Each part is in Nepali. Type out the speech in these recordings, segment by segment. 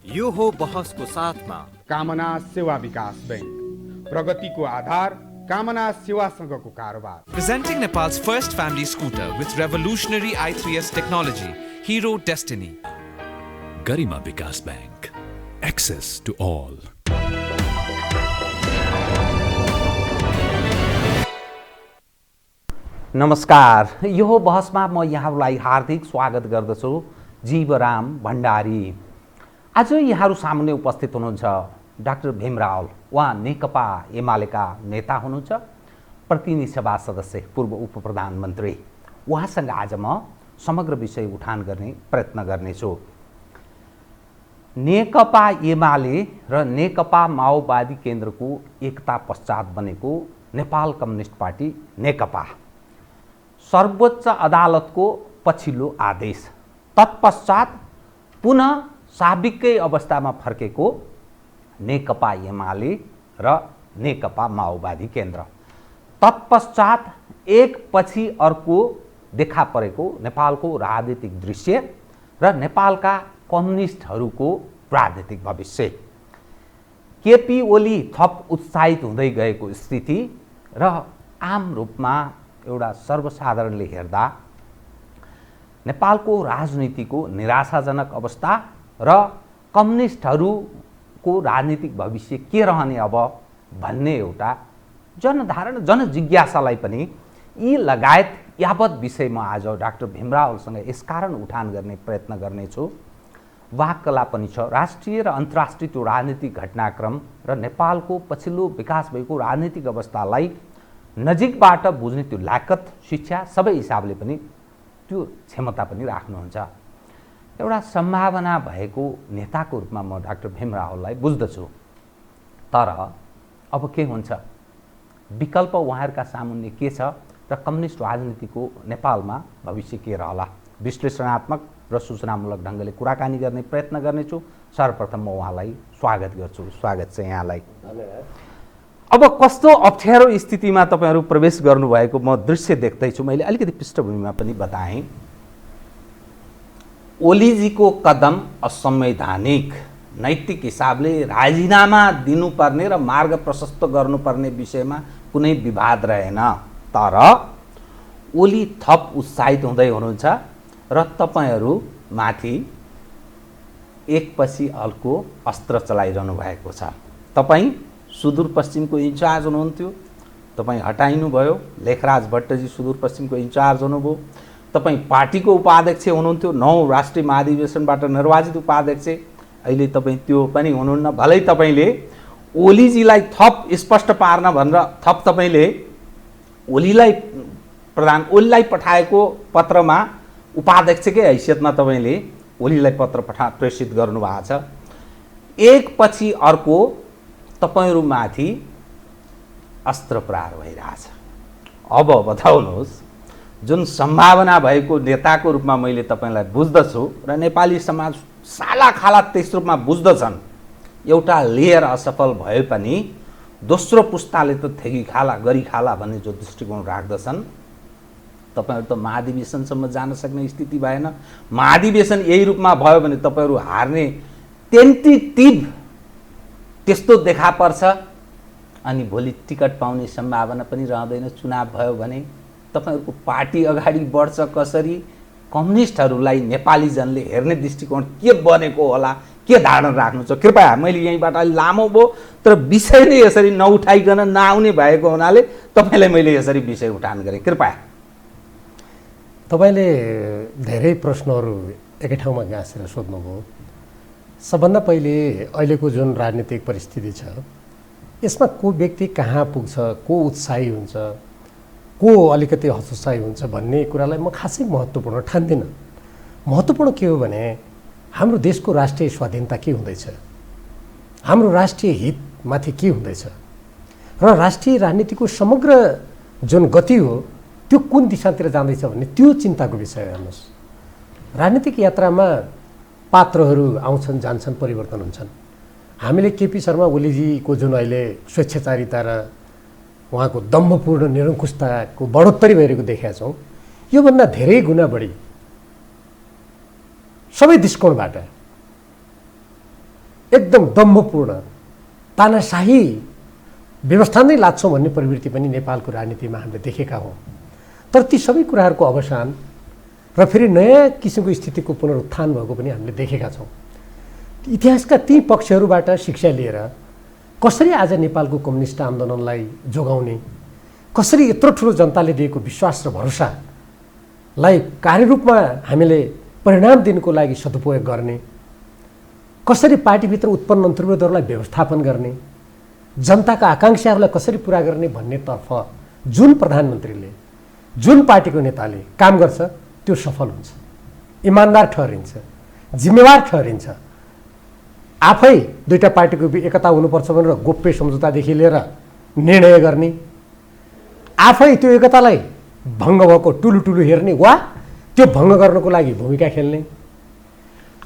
यो हो बहसको साथमा कामना सेवा विकास बैंक, प्रगतिको आधार कामना सेवासँगको कारोबार. Presenting Nepal's first family scooter with revolutionary i3S technology, Hero Destiny. Garima Vikas Bank. Access to all. नमस्कार, यो बहसमा म यहाँहरूलाई हार्दिक स्वागत गर्दछु। जीवराम भण्डारी। आज यहाँहरू सामुन्ने उपस्थित हुनुहुन्छ डाक्टर भीम रावल। उहाँ नेकपा एमालेका नेता हुनुहुन्छ, प्रतिनिधि सभा सदस्य, पूर्व उप प्रधानमन्त्री। उहाँसँग आज म समग्र विषय उठान गर्ने प्रयत्न गर्नेछु। नेकपा एमाले र नेकपा माओवादी केन्द्रको एकता पश्चात बनेको नेपाल कम्युनिस्ट पार्टी नेकपा, सर्वोच्च अदालतको पछिल्लो आदेश, तत्पश्चात पुनः साबिकै अवस्थामा फर्केको नेकपा एमाले र नेकपा माओवादी केन्द्र, तत्पश्चात एकपछि अर्को देखा परेको नेपालको राजनीतिक दृश्य र नेपालका कम्युनिस्टहरूको राजनीतिक भविष्य, केपी ओली थप उत्साहित हुँदै गएको स्थिति र आम रूपमा एउटा सर्वसाधारणले हेर्दा नेपालको राजनीतिको निराशाजनक अवस्था र कम्युनिस्टहरूको राजनीतिक भविष्य के रहने अब भन्ने एउटा जनधारणा, जनजिज्ञासालाई पनि यी लगायत यावत विषय म आज डाक्टर भीम रावलसँग यसकारण उठान गर्ने प्रयत्न गर्नेछु। वाककला पनि छ। राष्ट्रिय र अन्तर्राष्ट्रिय त्यो राजनीतिक घटनाक्रम र नेपालको पछिल्लो विकास भएको राजनीतिक अवस्थालाई नजिकबाट बुझ्ने त्यो लायकत, शिक्षा सबै हिसाबले पनि त्यो क्षमता पनि राख्नुहुन्छ। एउटा सम्भावना भएको नेताको रूपमा म डाक्टर भीम रावललाई बुझ्दछु। तर अब के हुन्छ, विकल्प उहाँहरूका सामुन्ने के छ र कम्युनिस्ट राजनीतिको नेपालमा भविष्य के रहला, विश्लेषणात्मक र सूचनामूलक ढङ्गले कुराकानी गर्ने प्रयत्न गर्नेछु। सर्वप्रथम म उहाँलाई स्वागत गर्छु। स्वागत छ यहाँलाई। धन्यवाद। अब कस्तो अप्ठ्यारो स्थितिमा तपाईहरू प्रवेश गर्नुभएको म दृश्य देख्दैछु। मैले अलिकति पृष्ठभूमिमा पनि बताएँ। ओलीजीको कदम असंवैधानिक, नैतिक हिसाबले राजीनामा दिनुपर्ने र मार्ग प्रशस्त गर्नुपर्ने विषयमा कुनै विवाद रहेन। तर ओली थप उत्साहित हुँदै हुनुहुन्छ र तपाईहरू माथि एकपछि अर्को अस्त्र चलाइरहनु भएको छ। तपाईँ सुदूरपश्चिमको इन्चार्ज हुनुहुन्थ्यो, तपाईँ हटाइनुभयो। लेखराज भट्टजी सुदूरपश्चिमको इन्चार्ज हुनुभयो। तपाईँ पार्टीको उपाध्यक्ष हुनुहुन्थ्यो, 9 राष्ट्रिय महाधिवेशनबाट निर्वाचित उपाध्यक्ष। अहिले तपाईँ त्यो पनि हुनुहुन्न। भलै तपाईँले ओलीजीलाई थप स्पष्ट पार्न भनेर थप तपाईँले ओलीलाई पठाएको पत्रमा उपाध्यक्षकै हैसियतमा तपाईँले ओलीलाई पत्र प्रेषित गर्नुभएको छ। एकपछि अर्को तपाईहरूमाथि अस्त्र प्रहार भइरहेछ। अब बताउनुहोस्, जुन सम्भावना भएको नेताको रूपमा मैले तपाईँलाई बुझ्दछु र नेपाली समाज साला खाला त्यस रूपमा बुझ्दछन्, एउटा लेयर असफल भए पनि दोस्रो पुस्ताले त थेगी खाला गरी खाला भन्ने जो दृष्टिकोण राख्दछन्, तपाईहरू त महाधिवेशनसम्म जान सक्ने स्थिति भएन। महाधिवेशन यही रूपमा भयो भने तपाईहरू हार्ने टेन्टेटिभ त्यस्तो देखा पर्छ अनि भोलि टिकट पाउने सम्भावना पनि रहँदैन। चुनाव भयो भने तपाईहरूको पार्टी अगाडि बढ्छ कसरी, कम्युनिस्टहरूलाई नेपाली जनले हेर्ने दृष्टिकोण के बनेको होला, के धारणा राख्नु छ। कृपया, मैले यहीँबाट अलि लामो भयो तर विषय नै यसरी नउठाइकन नआउने भएको हुनाले तपाईँलाई मैले यसरी विषय उठान गरेँ। कृपया। तपाईँले धेरै प्रश्नहरू एकै ठाउँमा गाँसेर सोध्नुभयो। सबभन्दा पहिले अहिलेको जुन राजनीतिक परिस्थिति छ यसमा को व्यक्ति कहाँ पुग्छ, को उत्साही हुन्छ, को अलिकति हतोत्साही हुन्छ भन्ने कुरालाई म खासै महत्त्वपूर्ण ठान्दिनँ। महत्त्वपूर्ण के हो भने हाम्रो देशको राष्ट्रिय स्वाधीनता के हुँदैछ, हाम्रो राष्ट्रिय हितमाथि के हुँदैछ र राष्ट्रिय राजनीतिको समग्र जुन गति हो त्यो कुन दिशातिर जाँदैछ भन्ने त्यो चिन्ताको विषय हेर्नुहोस्। राजनीतिक यात्रामा पात्रहरू आउँछन् जान्छन्, परिवर्तन हुन्छन्। हामीले केपी शर्मा ओलीजीको जुन अहिले स्वेच्छाचारिता र उहाँको दम्भपूर्ण निरङ्कुशताको बढोत्तरी भइरहेको देखेका छौँ। योभन्दा धेरै गुणा बढी सबै दृष्टिकोणबाट एकदम दम्भपूर्ण तानाशाही व्यवस्था नै लाग्छौँ भन्ने प्रवृत्ति पनि नेपालको राजनीतिमा हामीले देखेका हौँ। तर ती सबै कुराहरूको अवसान र फेरि नयाँ किसिमको स्थितिको पुनरुत्थान भएको पनि हामीले देखेका छौँ। इतिहासका ती पक्षहरूबाट शिक्षा लिएर कसरी आज नेपालको कम्युनिस्ट आन्दोलनलाई जोगाउने, कसरी यत्रो ठुलो जनताले दिएको विश्वास र भरोसालाई कार्यरूपमा हामीले परिणाम दिनको लागि सदुपयोग गर्ने, कसरी पार्टीभित्र उत्पन्न अन्तर्विरोधहरूलाई व्यवस्थापन गर्ने, जनताका आकाङ्क्षाहरूलाई कसरी पुरा गर्ने भन्नेतर्फ जुन प्रधानमन्त्रीले, जुन पार्टीको नेताले काम गर्छ त्यो सफल हुन्छ, इमान्दार ठहरिन्छ, जिम्मेवार ठहरिन्छ। आफै दुईटा पार्टीको एकता हुनुपर्छ भनेर गोप्य सम्झौतादेखि लिएर निर्णय गर्ने, आफै त्यो एकतालाई भङ्ग भएको टुलु टुलु हेर्ने वा त्यो भङ्ग गर्नको लागि भूमिका खेल्ने,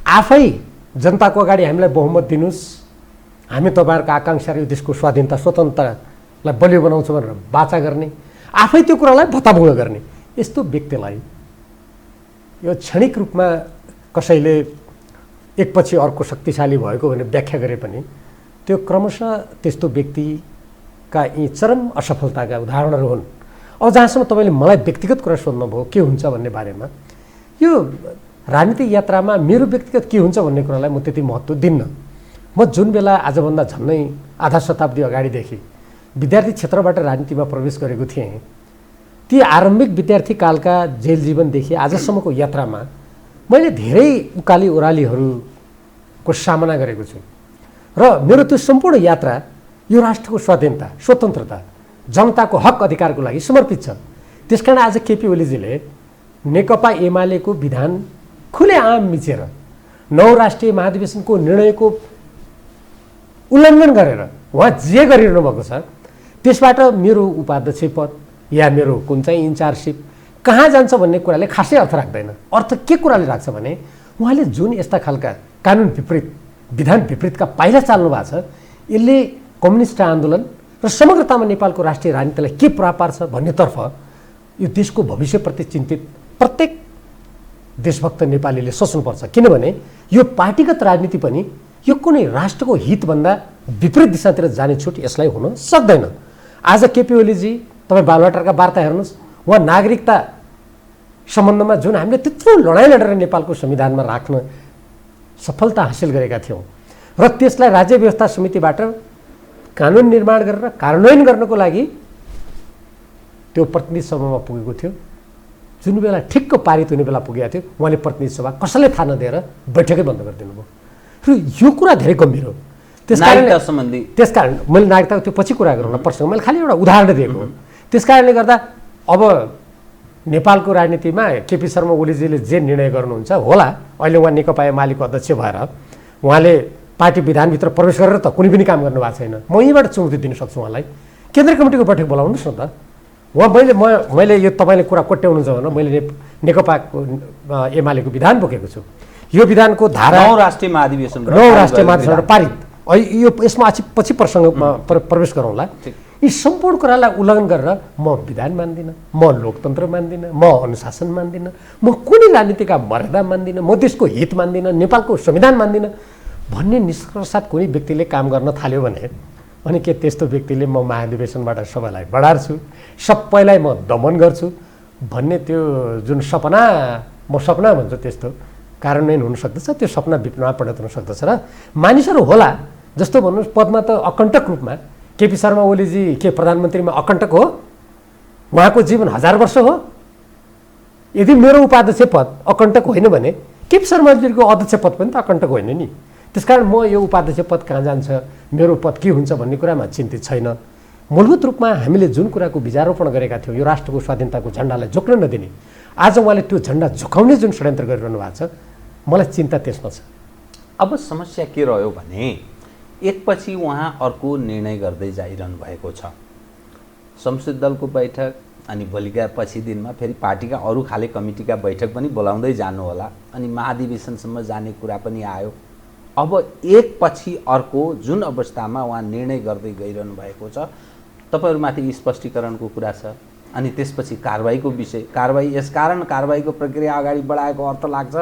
आफै जनताको अगाडि हामीलाई बहुमत दिनुहोस्, हामी तपाईँहरूको आकाङ्क्षा र यो देशको स्वाधीनता स्वतन्त्रतालाई बलियो बनाउँछौँ भनेर वाचा गर्ने, आफै त्यो कुरालाई भत्ताभुङ गर्ने, यस्तो व्यक्तिलाई यो क्षणिक रूपमा कसैले एकपछि अर्को शक्तिशाली भएको भनेर व्याख्या गरे पनि त्यो क्रमशः त्यस्तो व्यक्तिका यी चरम असफलताका उदाहरणहरू हुन्। अब जहाँसम्म तपाईँले मलाई व्यक्तिगत कुरा सोध्नुभयो के हुन्छ भन्ने बारेमा, यो राजनीतिक यात्रामा मेरो व्यक्तिगत के हुन्छ भन्ने कुरालाई म त्यति महत्त्व दिन्न। म जुन बेला आजभन्दा झन्नै आधा शताब्दी अगाडिदेखि विद्यार्थी क्षेत्रबाट राजनीतिमा प्रवेश गरेको थिएँ, ती आरम्भिक विद्यार्थी कालका जेल जीवनदेखि आजसम्मको यात्रामा मैले धेरै उकाली ओह्रालीहरूको सामना गरेको छु र मेरो त्यो सम्पूर्ण यात्रा यो राष्ट्रको स्वाधीनता, स्वतन्त्रता, जनताको हक अधिकारको लागि समर्पित छ। त्यसकारण आज केपी ओलीजीले नेकपा एमालेको विधान खुलेआम मिचेर 9 राष्ट्रिय महाधिवेशनको निर्णयको उल्लङ्घन गरेर उहाँ जे गरिरहनु भएको छ त्यसबाट मेरो उपाध्यक्ष पद या मेरो कुन चाहिँ इन्चार्जसिप कहाँ जान्छ भन्ने कुराले खासै अर्थ राख्दैन। अर्थ के कुराले राख्छ भने उहाँले जुन यस्ता खालका कानुन विपरीत, विधान विपरीतका पाइला चाल्नु भएको छ, यसले कम्युनिस्ट आन्दोलन र समग्रतामा नेपालको राष्ट्रिय राजनीतिलाई के प्रभाव पार्छ भन्नेतर्फ यो देशको भविष्यप्रति चिन्तित प्रत्येक देशभक्त नेपालीले सोच्नुपर्छ। किनभने यो पार्टीगत राजनीति पनि यो कुनै राष्ट्रको हितभन्दा विपरीत दिशातिर जाने छुट यसलाई हुन सक्दैन। आज केपी ओलीजी तपाईँ बालुवाटारका वार्ता हेर्नुहोस्, उहाँ नागरिकता सम्बन्धमा जुन हामीले त्यत्रो लडाइँ लडेर नेपालको संविधानमा राख्न सफलता हासिल गरेका थियौँ र त्यसलाई राज्य व्यवस्था समितिबाट कानुन निर्माण गरेर कार्यान्वयन गर्नको लागि त्यो प्रतिनिधि सभामा पुगेको थियो। जुन बेला ठिक्क पारित हुने बेला पुगेको थियो उहाँले प्रतिनिधि सभा कसैले थाहा नदिएर बैठकै बन्द गरिदिनु भयो। र यो कुरा धेरै गम्भीर हो। त्यसकारण मैले नागरिकताको त्यो पछि कुरा गरौँला प्रसङ्ग, मैले खालि एउटा उदाहरण दिएको हो। त्यसकारणले गर्दा अब नेपालको राजनीतिमा केपी शर्मा ओलीजीले जे निर्णय गर्नुहुन्छ होला, अहिले उहाँ नेकपा एमालेको अध्यक्ष भएर उहाँले पार्टी विधानभित्र प्रवेश गरेर त कुनै पनि काम गर्नुभएको छैन। म यहीँबाट चुनौती दिन सक्छु उहाँलाई, केन्द्रीय कमिटीको बैठक बोलाउनुहोस् न त। उहाँ मैले यो तपाईँले कुरा कोट्याउनुहुन्छ भनेर मैले नेकपाको एमालेको विधान बोकेको छु। यो विधानको धारा 9 राष्ट्रिय महाधिवेशन पारित, यो यसमा पछि प्रसङ्गमा प्रवेश गरौँला। यी सम्पूर्ण कुरालाई उल्लङ्घन गरेर म विधान मान्दिनँ, म लोकतन्त्र मान्दिनँ, म अनुशासन मान्दिनँ, म कुनै राजनीतिका मर्यादा मान्दिनँ, म देशको हित मान्दिनँ, नेपालको संविधान मान्दिनँ भन्ने निष्कर्षात कुनै व्यक्तिले काम गर्न थाल्यो भने अनि के त्यस्तो व्यक्तिले म महाधिवेशनबाट सबैलाई बढार्छु, सबैलाई म दमन गर्छु भन्ने त्यो जुन सपना म सपना भन्छु त्यस्तो कार्यान्वयन हुन सक्दछ, त्यो सपना विपनमा परिणत हुन सक्दछ। र मानिसहरू होला जस्तो भन्नुहोस् पदमा त अकण्टक रूपमा केपी शर्मा ओलीजी के प्रधानमन्त्रीमा अकण्टक हो, उहाँको जीवन 1000 वर्ष हो। यदि मेरो उपाध्यक्ष पद अकण्टक होइन भने केपी शर्मा ओलीजीको अध्यक्ष पद पनि त अकण्टक होइन नि। त्यसकारण म यो उपाध्यक्ष पद कहाँ जान्छ, मेरो पद के हुन्छ भन्ने कुरामा चिन्तित छैन। मूलभूत रूपमा हामीले जुन कुराको बीजारोपण गरेका थियौँ, यो राष्ट्रको स्वाधीनताको झन्डालाई झुक्न नदिने, आज उहाँले त्यो झन्डा झुकाउने जुन षड्यन्त्र गरिरहनु भएको छ, मलाई चिन्ता त्यसमा छ। अब समस्या के रह्यो भने एकपछि उहाँ अर्को निर्णय गर्दै जाइरहनु भएको छ। संसदीय दलको बैठक अनि भोलिका पछि दिनमा फेरि पार्टीका अरू खाले कमिटीका बैठक पनि बोलाउँदै जानु होला अनि महाधिवेशनसम्म जाने कुरा पनि आयो। अब एकपछि अर्को जुन अवस्थामा उहाँ निर्णय गर्दै गइरहनु भएको छ, तपाईँहरूमाथि स्पष्टीकरणको कुरा छ अनि त्यसपछि कारबाहीको विषय, कारबाही यसकारण कारबाहीको प्रक्रिया अगाडि बढाएको अर्थ लाग्छ,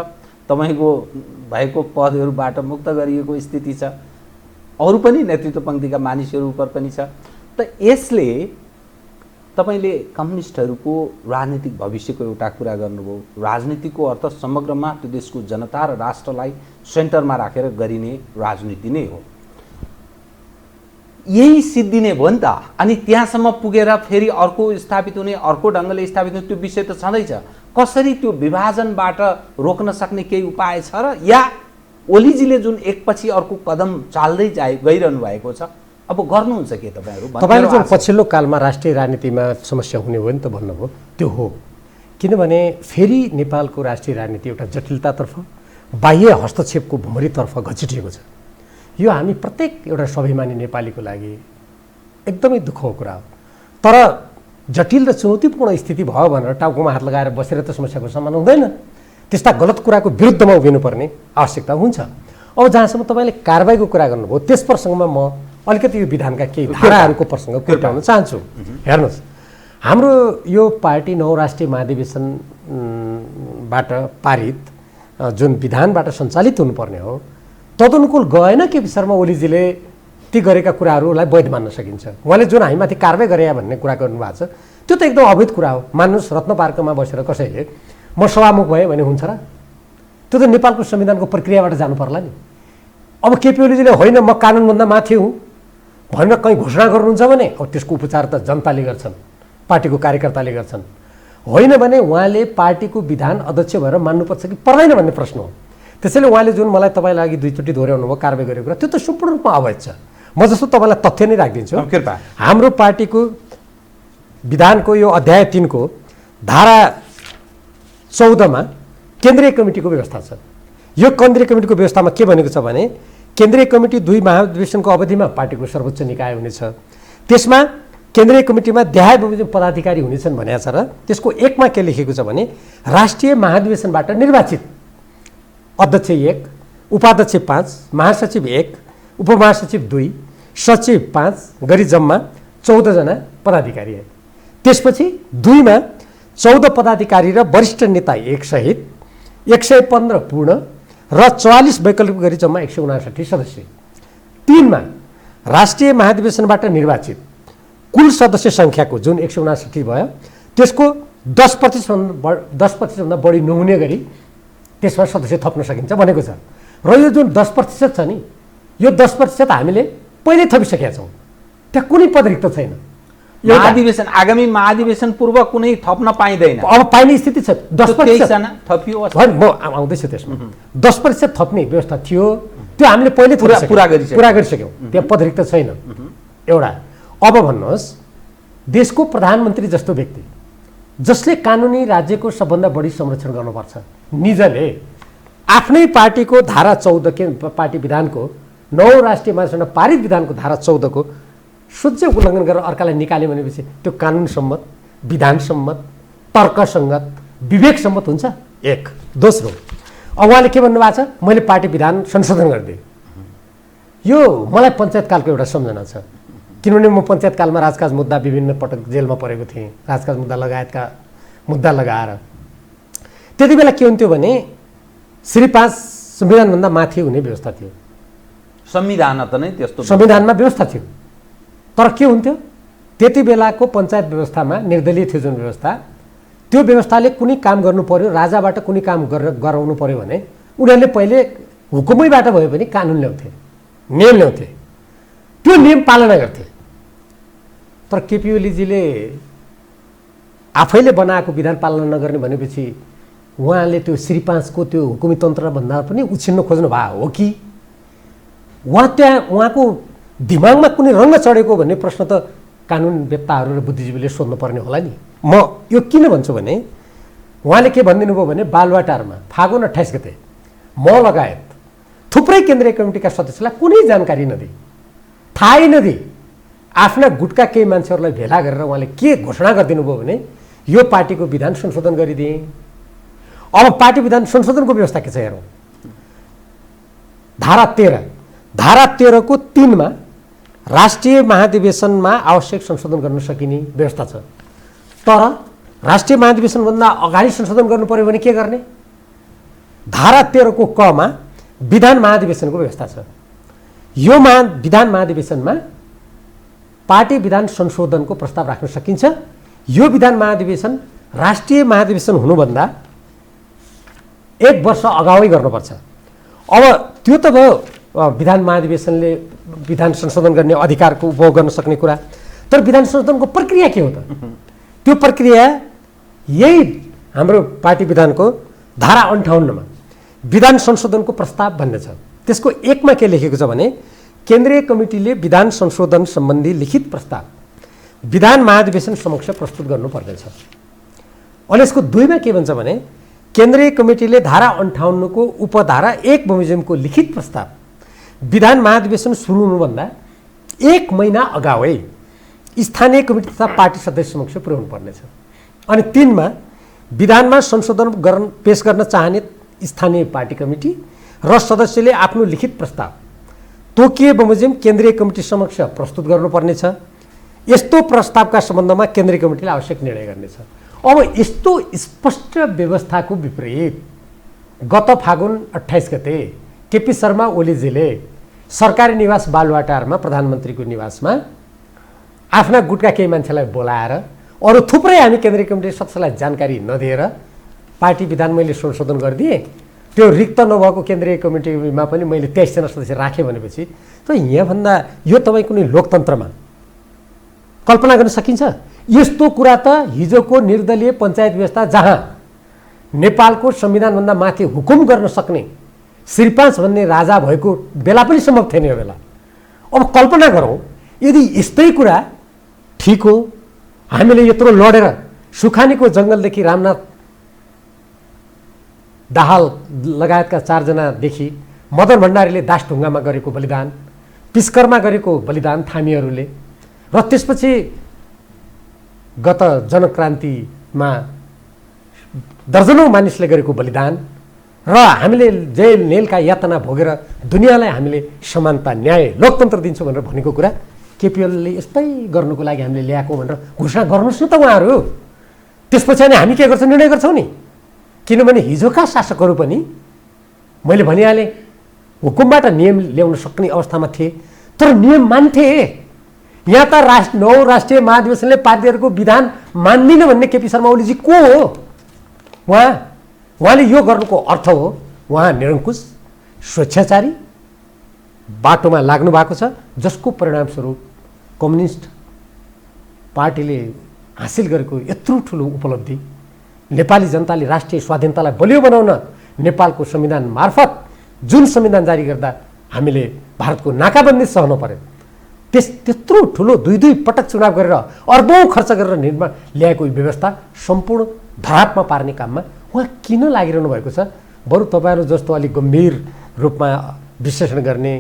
तपाईँको भएको पदहरूबाट मुक्त गरिएको स्थिति छ। अरू पनि नेतृत्व पङ्क्तिका मानिसहरू उप पनि छ। त यसले तपाईले कम्युनिस्टहरूको राजनीतिक भविष्यको एउटा कुरा गर्नुभयो। राजनीतिको अर्थ समग्रमा त्यो देशको जनता र राष्ट्रलाई सेन्टरमा राखेर गरिने राजनीति नै हो। यही सिद्धिने भयो नि त। अनि त्यहाँसम्म पुगेर फेरि अर्को स्थापित हुने, अर्को ढङ्गले स्थापित हुने, त्यो विषय त छँदैछ। कसरी त्यो विभाजनबाट रोक्न सक्ने केही उपाय छ र या ओलीजीले जुन एकपछि अर्को कदम चाल्दै गइरहनु भएको छ, अब गर्नुहुन्छ के तपाईँहरू? तपाईँले जुन पछिल्लो कालमा राष्ट्रिय राजनीतिमा समस्या हुने हो नि त भन्नुभयो, त्यो हो। किनभने फेरि नेपालको राष्ट्रिय राजनीति एउटा जटिलतातर्फ, बाह्य हस्तक्षेपको भुमरीतर्फ घचिटिएको छ। यो हामी प्रत्येक एउटा स्वाभिमानी नेपालीको लागि एकदमै दुःखको कुरा हो। तर जटिल र चुनौतीपूर्ण स्थिति भयो भनेर टाउकोमा हात लगाएर बसेर त समस्याको समाधान हुँदैन। त्यस्ता गलत कुराको विरुद्धमा उभिनुपर्ने आवश्यकता हुन्छ। अब जहाँसम्म तपाईँले कारबाहीको कुरा गर्नुभयो, त्यस प्रसङ्गमा म अलिकति यो विधानका केही धाराहरूको प्रसङ्ग कोट्याउन चाहन्छु। हेर्नुहोस्, हाम्रो यो पार्टी 9 राष्ट्रिय महाधिवेशनबाट पारित जुन विधानबाट सञ्चालित हुनुपर्ने हो, तदनुकूल गएन के विषयमा ओलीजीले ती गरेका कुराहरूलाई वैध मान्न सकिन्छ। उहाँले जुन हामीमाथि कारबाही गरे भन्ने कुरा गर्नुभएको छ, त्यो त एकदम अवैध कुरा हो। मान्नुहोस्, रत्न पार्कमा बसेर कसैले म सभामुख भएँ भने हुन्छ र? त्यो त नेपालको संविधानको प्रक्रियाबाट जानु पर्ला नि। अब केपी ओलीजीले होइन म कानुनभन्दा माथि हुँ भनेर कहीँ घोषणा गर्नुहुन्छ भने अब त्यसको उपचार त जनताले गर्छन्, पार्टीको कार्यकर्ताले गर्छन्। होइन भने उहाँले पार्टीको विधान अध्यक्ष भएर मान्नुपर्छ कि पर्दैन भन्ने प्रश्न हो। त्यसैले उहाँले जुन मलाई तपाईँलाई अघि दुईचोटि दोहोऱ्याउनु भयो कारबाही गरेको कुरा, त्यो त सम्पूर्ण रूपमा अवैध छ। म जस्तो तपाईँलाई तथ्य नै राखिदिन्छु। हाम्रो पार्टीको विधानको यो अध्याय 3 को धारा 14मा केन्द्रीय कमिटीको व्यवस्था छ। यो केन्द्रीय कमिटीको व्यवस्थामा के भनेको छ भने केन्द्रीय कमिटी 2 महाधिवेशनको अवधिमा पार्टीको सर्वोच्च निकाय हुनेछ। त्यसमा केन्द्रीय कमिटीमा देहाय बमोजिम पदाधिकारी हुनेछन् भनेको छ र त्यसको 1 मा के लेखेको छ भने राष्ट्रिय महाधिवेशनबाट निर्वाचित अध्यक्ष 1, उपाध्यक्ष 5, महासचिव 1, उपमहासचिव 2, सचिव 5 गरी जम्मा 14 जना पदाधिकारी है। त्यसपछि 2 मा 14 पदाधिकारी र वरिष्ठ नेता 1 सहित 115 पूर्ण र 44 वैकल्पिक गरी जम्मा 159 सदस्य। 3 मा राष्ट्रिय महाधिवेशनबाट निर्वाचित कुल सदस्य सङ्ख्याको जुन 159 भयो त्यसको 10% भन्दा बढी नहुने गरी त्यसमा सदस्य थप्न सकिन्छ भनेको छ। र यो जुन 10% छ नि, यो 10% हामीले पहिले थपिसकेका छौँ। त्यहाँ कुनै पद रिक्त छैन। महाधिवेशन आगामी महाधिवेशन पूर्व कुनै थप्न पाइँदैन। अब पाइने स्थिति छ। 10% थपियो। म आउँदैछु त्यसमा। 10% थप्ने व्यवस्था थियो, त्यो हामीले पहिले पुरा गरिसक्यौँ। त्यहाँ पद रिक्त छैन। एउटा अब भन्नुहोस्, देशको प्रधानमन्त्री जस्तो व्यक्ति जसले कानुनी राज्यको सबभन्दा बढी संरक्षण गर्नुपर्छ, निजले आफ्नै पार्टीको धारा 14 के पार्टी विधानको 9 राष्ट्रिय महाधिवेशनमा पारित विधानको धारा 14 को सोझै उल्लङ्घन गरेर अर्कालाई निकाल्यो भनेपछि त्यो कानुन सम्मत, विधान सम्मत, तर्कसङ्गत, विवेक सम्मत हुन्छ? एक। दोस्रो, अब उहाँले के भन्नुभएको छ, मैले पार्टी विधान संशोधन गरिदिएँ। यो मलाई पञ्चायतकालको एउटा सम्झना छ। किनभने म पञ्चायतकालमा राजकाज मुद्दा विभिन्न पटक जेलमा परेको थिएँ, राजकाज मुद्दा लगायतका मुद्दा लगाएर। त्यति बेला के हुन्थ्यो भने श्री 5 संविधानभन्दा माथि हुने व्यवस्था थियो। संविधान त नै त्यस्तो संविधानमा व्यवस्था थियो। तर के हुन्थ्यो, त्यति बेलाको पञ्चायत व्यवस्थामा निर्दलीय थियो जुन व्यवस्था, त्यो व्यवस्थाले कुनै काम गर्नु पर्यो, राजाबाट कुनै काम गराउनु पर्यो भने उनीहरूले पहिले हुकुमैबाट भयो भने कानुन ल्याउँथे, नियम ल्याउँथे, त्यो नियम पालना गर्थे। तर केपी ओलीजीले आफैले बनाएको विधान पालना नगर्ने भनेपछि उहाँले त्यो श्री 5 को त्यो हुकुमी तन्त्रभन्दा पनि उछिन्न खोज्नु भएको हो कि उहाँको दिमागमा कुनै रङ्ग चढेको भन्ने प्रश्न त कानुनवेत्ताहरू र बुद्धिजीवीले सोध्नुपर्ने होला नि। म यो किन भन्छु भने उहाँले के भनिदिनु भयो भने बालुवाटारमा फागुन 28 गते म लगायत थुप्रै केन्द्रीय कमिटीका सदस्यलाई कुनै जानकारी नदिए, थाहै नदिए, आफ्ना गुटका केही मान्छेहरूलाई भेला गरेर उहाँले के घोषणा गरिदिनु भयो भने यो पार्टीको विधान संशोधन गरिदिए। अब पार्टी विधान संशोधनको व्यवस्था के छ हेरौँ। धारा 13 को 3 मा राष्ट्रिय महाधिवेशनमा आवश्यक संशोधन गर्न सकिने व्यवस्था छ। तर राष्ट्रिय महाधिवेशनभन्दा अगाडि संशोधन गर्नु पर्यो भने के गर्ने? धारा 13 को क मा विधान महाधिवेशनको व्यवस्था छ। यो विधान महाधिवेशनमा पार्टी विधान संशोधनको प्रस्ताव राख्न सकिन्छ। यो विधान महाधिवेशन राष्ट्रिय महाधिवेशन हुनुभन्दा 1 वर्ष अगावै गर्नुपर्छ। अब त्यो त भयो विधान महाधिवेशनले विधान संशोधन गर्ने अधिकारको उपभोग गर्न सक्ने कुरा। तर विधान संशोधनको प्रक्रिया के हो त? त्यो प्रक्रिया यही हाम्रो पार्टी विधानको धारा 58 मा विधान संशोधनको प्रस्ताव भन्ने छ। त्यसको 1 मा के लेखेको छ भने केन्द्रीय कमिटीले विधान संशोधन सम्बन्धी लिखित प्रस्ताव विधान महाधिवेशन समक्ष प्रस्तुत गर्नुपर्नेछ। अनि यसको 2 मा के भन्छ भने केन्द्रीय कमिटीले धारा 58 को उपधारा 1 बमोजिमको लिखित प्रस्ताव विधान महाधिवेशन सुरु हुनुभन्दा 1 महिना अगावै स्थानीय कमिटी तथा पार्टी सदस्य समक्ष पुर्याउनु पर्नेछ। अनि 3 मा विधानमा संशोधन पेश गर्न चाहने स्थानीय पार्टी कमिटी र सदस्यले आफ्नो लिखित प्रस्ताव तोकिए बमोजिम केन्द्रीय कमिटी समक्ष प्रस्तुत गर्नुपर्नेछ। यस्तो प्रस्तावका सम्बन्धमा केन्द्रीय कमिटीले आवश्यक निर्णय गर्नेछ। अब यस्तो स्पष्ट व्यवस्थाको विपरीत गत फागुन 28 गते केपी शर्मा ओलीजीले सरकारी निवास बालुवाटारमा प्रधानमन्त्रीको निवासमा आफ्ना गुटका केही मान्छेलाई बोलाएर अरू थुप्रै हामी केन्द्रीय कमिटी सदस्यलाई जानकारी नदिएर पार्टी विधान मैले संशोधन गरिदिएँ, त्यो रिक्त नभएको केन्द्रीय कमिटीमा पनि मैले 23 जना सदस्य राखेँ भनेपछि त यहाँभन्दा यो तपाईँ कुनै लोकतन्त्रमा कल्पना गर्न सकिन्छ? यस्तो कुरा त हिजोको निर्दलीय पञ्चायत व्यवस्था जहाँ नेपालको संविधानभन्दा माथि हुकुम गर्न सक्ने श्री 5 भन्ने राजा भएको बेला पनि सम्भव थिएन यो बेला। अब कल्पना गरौँ यदि यस्तै कुरा ठिक हो, हामीले यत्रो लडेर सुखानीको जङ्गलदेखि रामनाथ दाहाल लगायतका 4 जनादेखि मदन भण्डारीले दासढुङ्गामा गरेको बलिदान, पिस्करमा गरेको बलिदान थामीहरूले र त्यसपछि गत जनक्रान्तिमा दर्जनौं मानिसले गरेको बलिदान र हामीले जेल नेलका यातना भोगेर दुनियाँलाई हामीले समानता न्याय लोकतन्त्र दिन्छौँ भनेर भनेको कुरा केपी ओलीले यस्तै गर्नुको लागि हामीले ल्याएको भनेर घोषणा गर्नुहोस् न त उहाँहरू। त्यसपछि अनि हामी के गर्छौँ निर्णय गर्छौँ नि। किनभने हिजोका शासकहरू पनि मैले भनिहालेँ हुकुमबाट नियम ल्याउन सक्ने अवस्थामा थिए, तर नियम मान्थे। यहाँ त राष्ट्रिय महाधिवेशनले पार्टीहरूको विधान मान्दिन भन्ने केपी शर्मा ओलीजी को हो? उहाँले यो गर्नुको अर्थ हो उहाँ निरङ्कुश स्वेच्छाचारी बाटोमा लाग्नु भएको छ, जसको परिणामस्वरूप कम्युनिस्ट पार्टीले हासिल गरेको यत्रो ठुलो उपलब्धि नेपाली जनताले राष्ट्रिय स्वाधीनतालाई बलियो बनाउन नेपालको संविधान मार्फत जुन संविधान जारी गर्दा हामीले भारतको नाकाबन्दी सहनु पर्यो, त्यत्रो ठुलो 2 पटक चुनाव गरेर अर्बौं खर्च गरेर निर्माण ल्याएको व्यवस्था सम्पूर्ण धरापमा पार्ने काममा उहाँ किन लागिरहनु भएको छ? बरु तपाईँहरू जस्तो अलिक गम्भीर रूपमा विश्लेषण गर्ने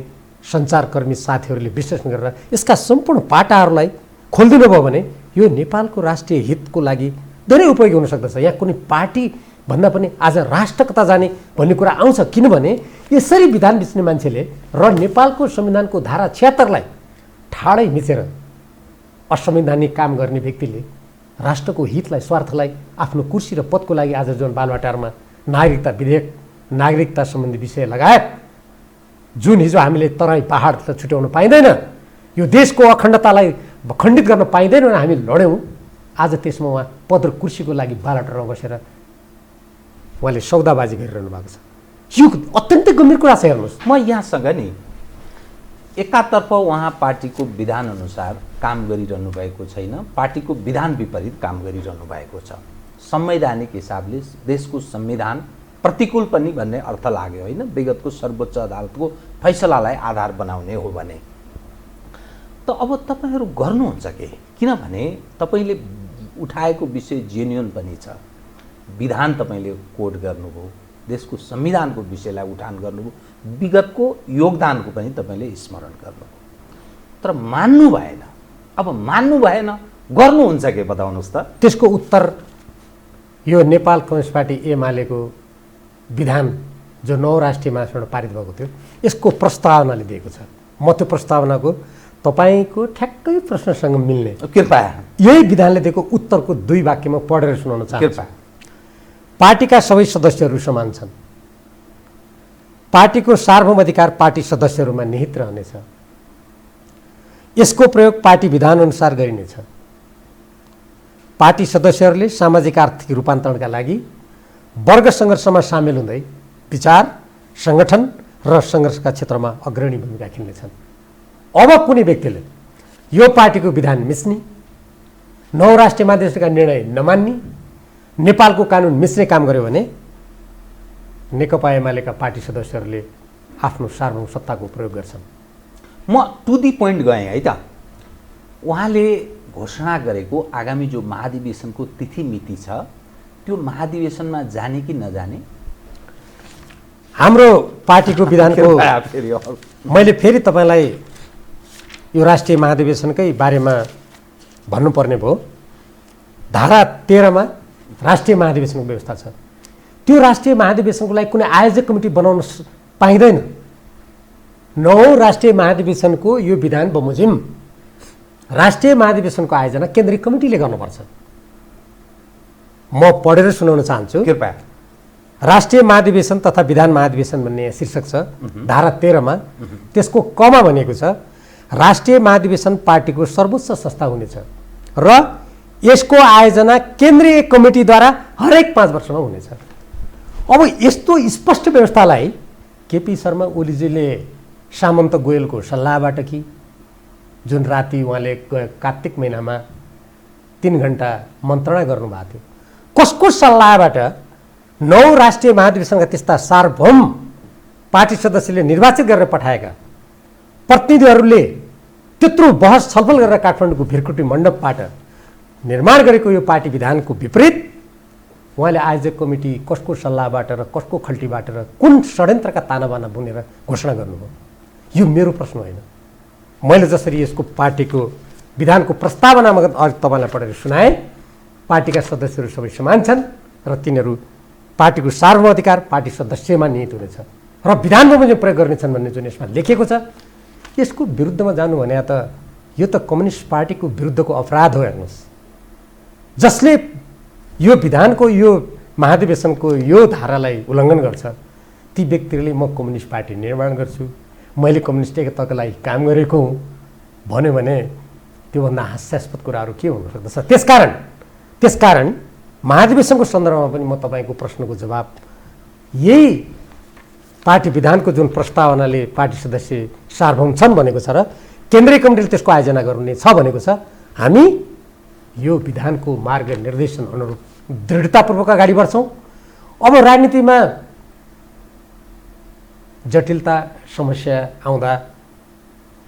सञ्चारकर्मी साथीहरूले विश्लेषण गरेर यसका सम्पूर्ण पाटाहरूलाई खोलिदिनु भयो भने यो नेपालको राष्ट्रिय हितको लागि धेरै उपयोगी हुन सक्दछ। यहाँ कुनै पार्टी भन्दा पनि आज राष्ट्र कता जाने भन्ने कुरा आउँछ। किनभने यसरी विधान बिच्ने मान्छेले र नेपालको संविधानको धारा 76 लाई ठाडै मिचेर असंवैधानिक काम गर्ने व्यक्तिले राष्ट्रको हितलाई स्वार्थलाई आफ्नो कुर्सी र पदको लागि आज जुन बालुवाटारमा नागरिकता विधेयक नागरिकता सम्बन्धी विषय लगायत जुन हिजो हामीले तराई पहाड छुट्याउन पाइँदैन, यो देशको अखण्डतालाई खण्डित गर्न पाइँदैन भने हामी लड्यौँ। आज त्यसमा उहाँ पद र कुर्सीको लागि बालुवाटारमा बसेर उहाँले सौदाबाजी गरिरहनु भएको छ। यो अत्यन्तै गम्भीर कुरा छ। हेर्नुहोस्, म यहाँसँग नि एकातर्फ उहाँ पार्टीको विधान अनुसार काम गरिरहनु भएको छैन, पार्टीको विधान विपरीत काम गरिरहनु भएको छ। संवैधानिक हिसाबले देशको संविधान प्रतिकूल पनि भन्ने अर्थ लाग्यो होइन, विगतको सर्वोच्च अदालतको फैसलालाई आधार बनाउने हो भने। त अब तपाईहरू गर्नुहुन्छ के? किनभने तपाईले उठाएको विषय जेन्युन पनि छ, विधान तपाईले कोड गर्नुभयो, देशको संविधानको विषयलाई उठान गर्नुभयो, विगतको योगदानको पनि तपाईले स्मरण गर्नुभयो, तर मान्नु भएन। अब मान्नु भएन, गर्नुहुन्छ के बताउनुहोस् त? त्यसको उत्तर यो नेपाल कम्युनिस्ट पार्टी एमालेको विधान जो 9 राष्ट्रिय महासभामा पारित भएको थियो यसको प्रस्तावनाले दिएको छ। म त्यो प्रस्तावनाको तपाईको ठ्याक्कै प्रश्नसँग मिल्ने कृपया यही विधानले दिएको उत्तरको 2 वाक्यमा पढेर सुनाउन चाहन्छु। पार्टीका सबै सदस्यहरू समान छन्, पार्टीको सार्वभौम अधिकार पार्टी सदस्यहरूमा निहित रहनेछ। यसको प्रयोग पार्टी विधानअनुसार गरिनेछ। पार्टी सदस्यहरूले सामाजिक आर्थिक रूपान्तरणका लागि वर्ग सङ्घर्षमा सामेल हुँदै विचार, सङ्गठन र सङ्घर्षका क्षेत्रमा अग्रणी भूमिका खेल्नेछन्। अब कुनै व्यक्तिले यो पार्टीको विधान मिच्ने, 9 राष्ट्रिय महाधिवेशनका निर्णय नमान्ने, नेपालको कानुन मिच्ने काम गर्यो भने नेकपा एमालेका पार्टी सदस्यहरूले आफ्नो सार्वभौम सत्ताको प्रयोग गर्छन्। म टु दी पोइन्ट गएँ है त। उहाँले घोषणा गरेको आगामी जो महाधिवेशनको तिथि मिति छ त्यो महाधिवेशनमा जाने कि नजाने? हाम्रो पार्टीको विधानको मैले फेरि तपाईँलाई यो राष्ट्रिय महाधिवेशनकै बारेमा भन्नुपर्ने भयो। धारा 13 मा राष्ट्रिय महाधिवेशनको व्यवस्था छ। त्यो राष्ट्रिय महाधिवेशनको लागि कुनै आयोजक कमिटी बनाउन पाइँदैन। 9औं राष्ट्रिय महाधिवेशनको यो विधान बमोजिम राष्ट्रिय महाधिवेशनको आयोजना केन्द्रीय कमिटीले गर्नुपर्छ। म पढेर सुनाउन चाहन्छु। कृपया। राष्ट्रिय महाधिवेशन तथा विधान महाधिवेशन भन्ने शीर्षक छ धारा 13 मा। त्यसको कमा भनेको छ राष्ट्रिय महाधिवेशन पार्टीको सर्वोच्च संस्था हुनेछ र यसको आयोजना केन्द्रीय कमिटीद्वारा हरेक 5 वर्षमा हुनेछ। अब यस्तो स्पष्ट व्यवस्थालाई केपी शर्मा ओलीजीले सामन्त गोयलको सल्लाहबाट कि जुन राति उहाँले कार्तिक महिनामा 3 घण्टा मन्त्रणा गर्नुभएको थियो, कसको सल्लाहबाट 9 राष्ट्रिय महाधिवेशनका त्यस्ता सार्वभौम पार्टी सदस्यले निर्वाचित गरेर पठाएका प्रतिनिधिहरूले त्यत्रो बहस छलफल गरेर काठमाडौँको भिरकुटी मण्डपबाट निर्माण गरेको यो पार्टी विधानको विपरीत उहाँले आयोजक कमिटी कसको सल्लाहबाट र कसको खल्टीबाट र कुन षड्यन्त्रका तानाबाना बुनेर घोषणा गर्नुभयो? यो मेरो प्रश्न होइन। मैले जसरी यसको पार्टीको विधानको प्रस्तावनामा अघि तपाईँलाई पढेर सुनाएँ, पार्टीका सदस्यहरू सबै समान छन् र तिनीहरू पार्टीको सार्वभौम अधिकार पार्टी सदस्यमा निहित हुनेछ र विधानमा पनि प्रयोग गर्नेछन् भन्ने जुन यसमा लेखेको छ, यसको विरुद्धमा जानु भने त यो त कम्युनिस्ट पार्टीको विरुद्धको अपराध हो। हेर्नुहोस्, जसले यो विधानको यो महाधिवेशनको यो धारालाई उल्लङ्घन गर्छ ती व्यक्तिहरूले म कम्युनिस्ट पार्टी निर्माण गर्छु, मैले कम्युनिस्ट एकताका लागि काम गरेको हुँ भन्यो भने त्योभन्दा हास्यास्पद कुराहरू के हुन सक्दछ? त्यसकारण महाधिवेशनको सन्दर्भमा पनि म तपाईँको प्रश्नको जवाब यही पार्टी विधानको जुन प्रस्तावनाले पार्टी सदस्य सार्वभौम छन् भनेको छ र केन्द्रीय कमिटीले त्यसको आयोजना गर्नु छ भनेको छ, हामी यो विधानको मार्ग निर्देशन अनुरूप दृढतापूर्वक अगाडि बढ्छौँ। अब राजनीतिमा जटिलता समस्या आउँदा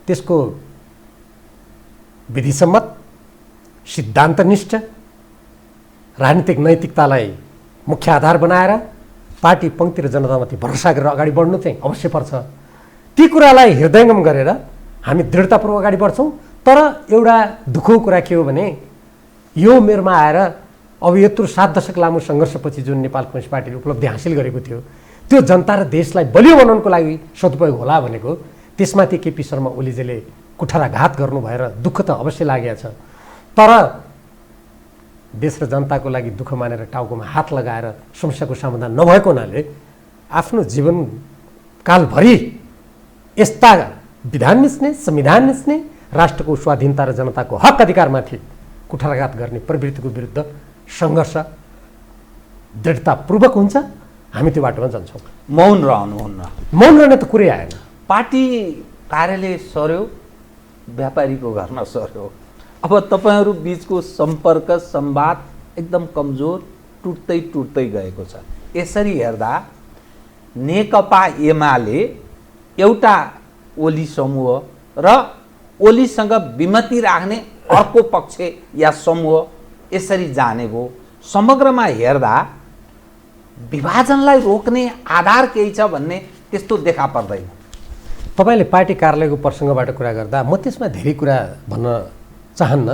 त्यसको विधिसम्मत सिद्धान्तनिष्ठ राजनीतिक नैतिकतालाई मुख्य आधार बनाएर पार्टी पङ्क्ति र जनतामाथि भरोसा गरेर अगाडि बढ्नु चाहिँ अवश्य पर्छ। ती कुरालाई हृदयङ्गम गरेर हामी दृढतापूर्वक अगाडि बढ्छौँ। तर एउटा दुःखको कुरा के हो भने यो मेरोमा आएर अब यत्रो 7 दशक लामो सङ्घर्षपछि जुन नेपाल कम्युनिस्ट पार्टीले उपलब्धि हासिल गरेको थियो त्यो जनता र देशलाई बलियो बनाउनको लागि सदुपयोग होला भनेको त्यसमाथि केपी शर्मा ओलीजीले कुठाराघात गर्नु भएर दुःख त अवश्य लागेको छ। तर देश र जनताको लागि दुःख मानेर टाउकोमा हात लगाएर समस्याको समाधान नभएको हुनाले आफ्नो जीवनकालभरि यस्ता विधान मिच्ने, संविधान मिच्ने, राष्ट्रको स्वाधीनता र जनताको हक अधिकारमाथि कुठाराघात गर्ने प्रवृत्तिको विरुद्ध सङ्घर्ष दृढतापूर्वक हुन्छ। हामी त्यो बाटोमा जान्छौँ। मौन रहनुहुन्न। मौन रहने त कुरै आएन। पार्टी कार्यालय सर्यो, व्यापारीको घरमा सर्यो। अब तपाईँहरू बिचको सम्पर्क संवाद एकदम कमजोर टुट्दै गएको छ। यसरी हेर्दा नेकपा एमाले एउटा ओली समूह र ओलीसँग विमति राख्ने अर्को पक्ष या समूह यसरी जाने भयो। समग्रमा हेर्दा विभाजनलाई रोक्ने आधार केही छ भन्ने त्यस्तो देखा पर्दैन। तपाईँले पार्टी कार्यालयको प्रसङ्गबाट कुरा गर्दा म त्यसमा धेरै कुरा भन्न चाहन्न।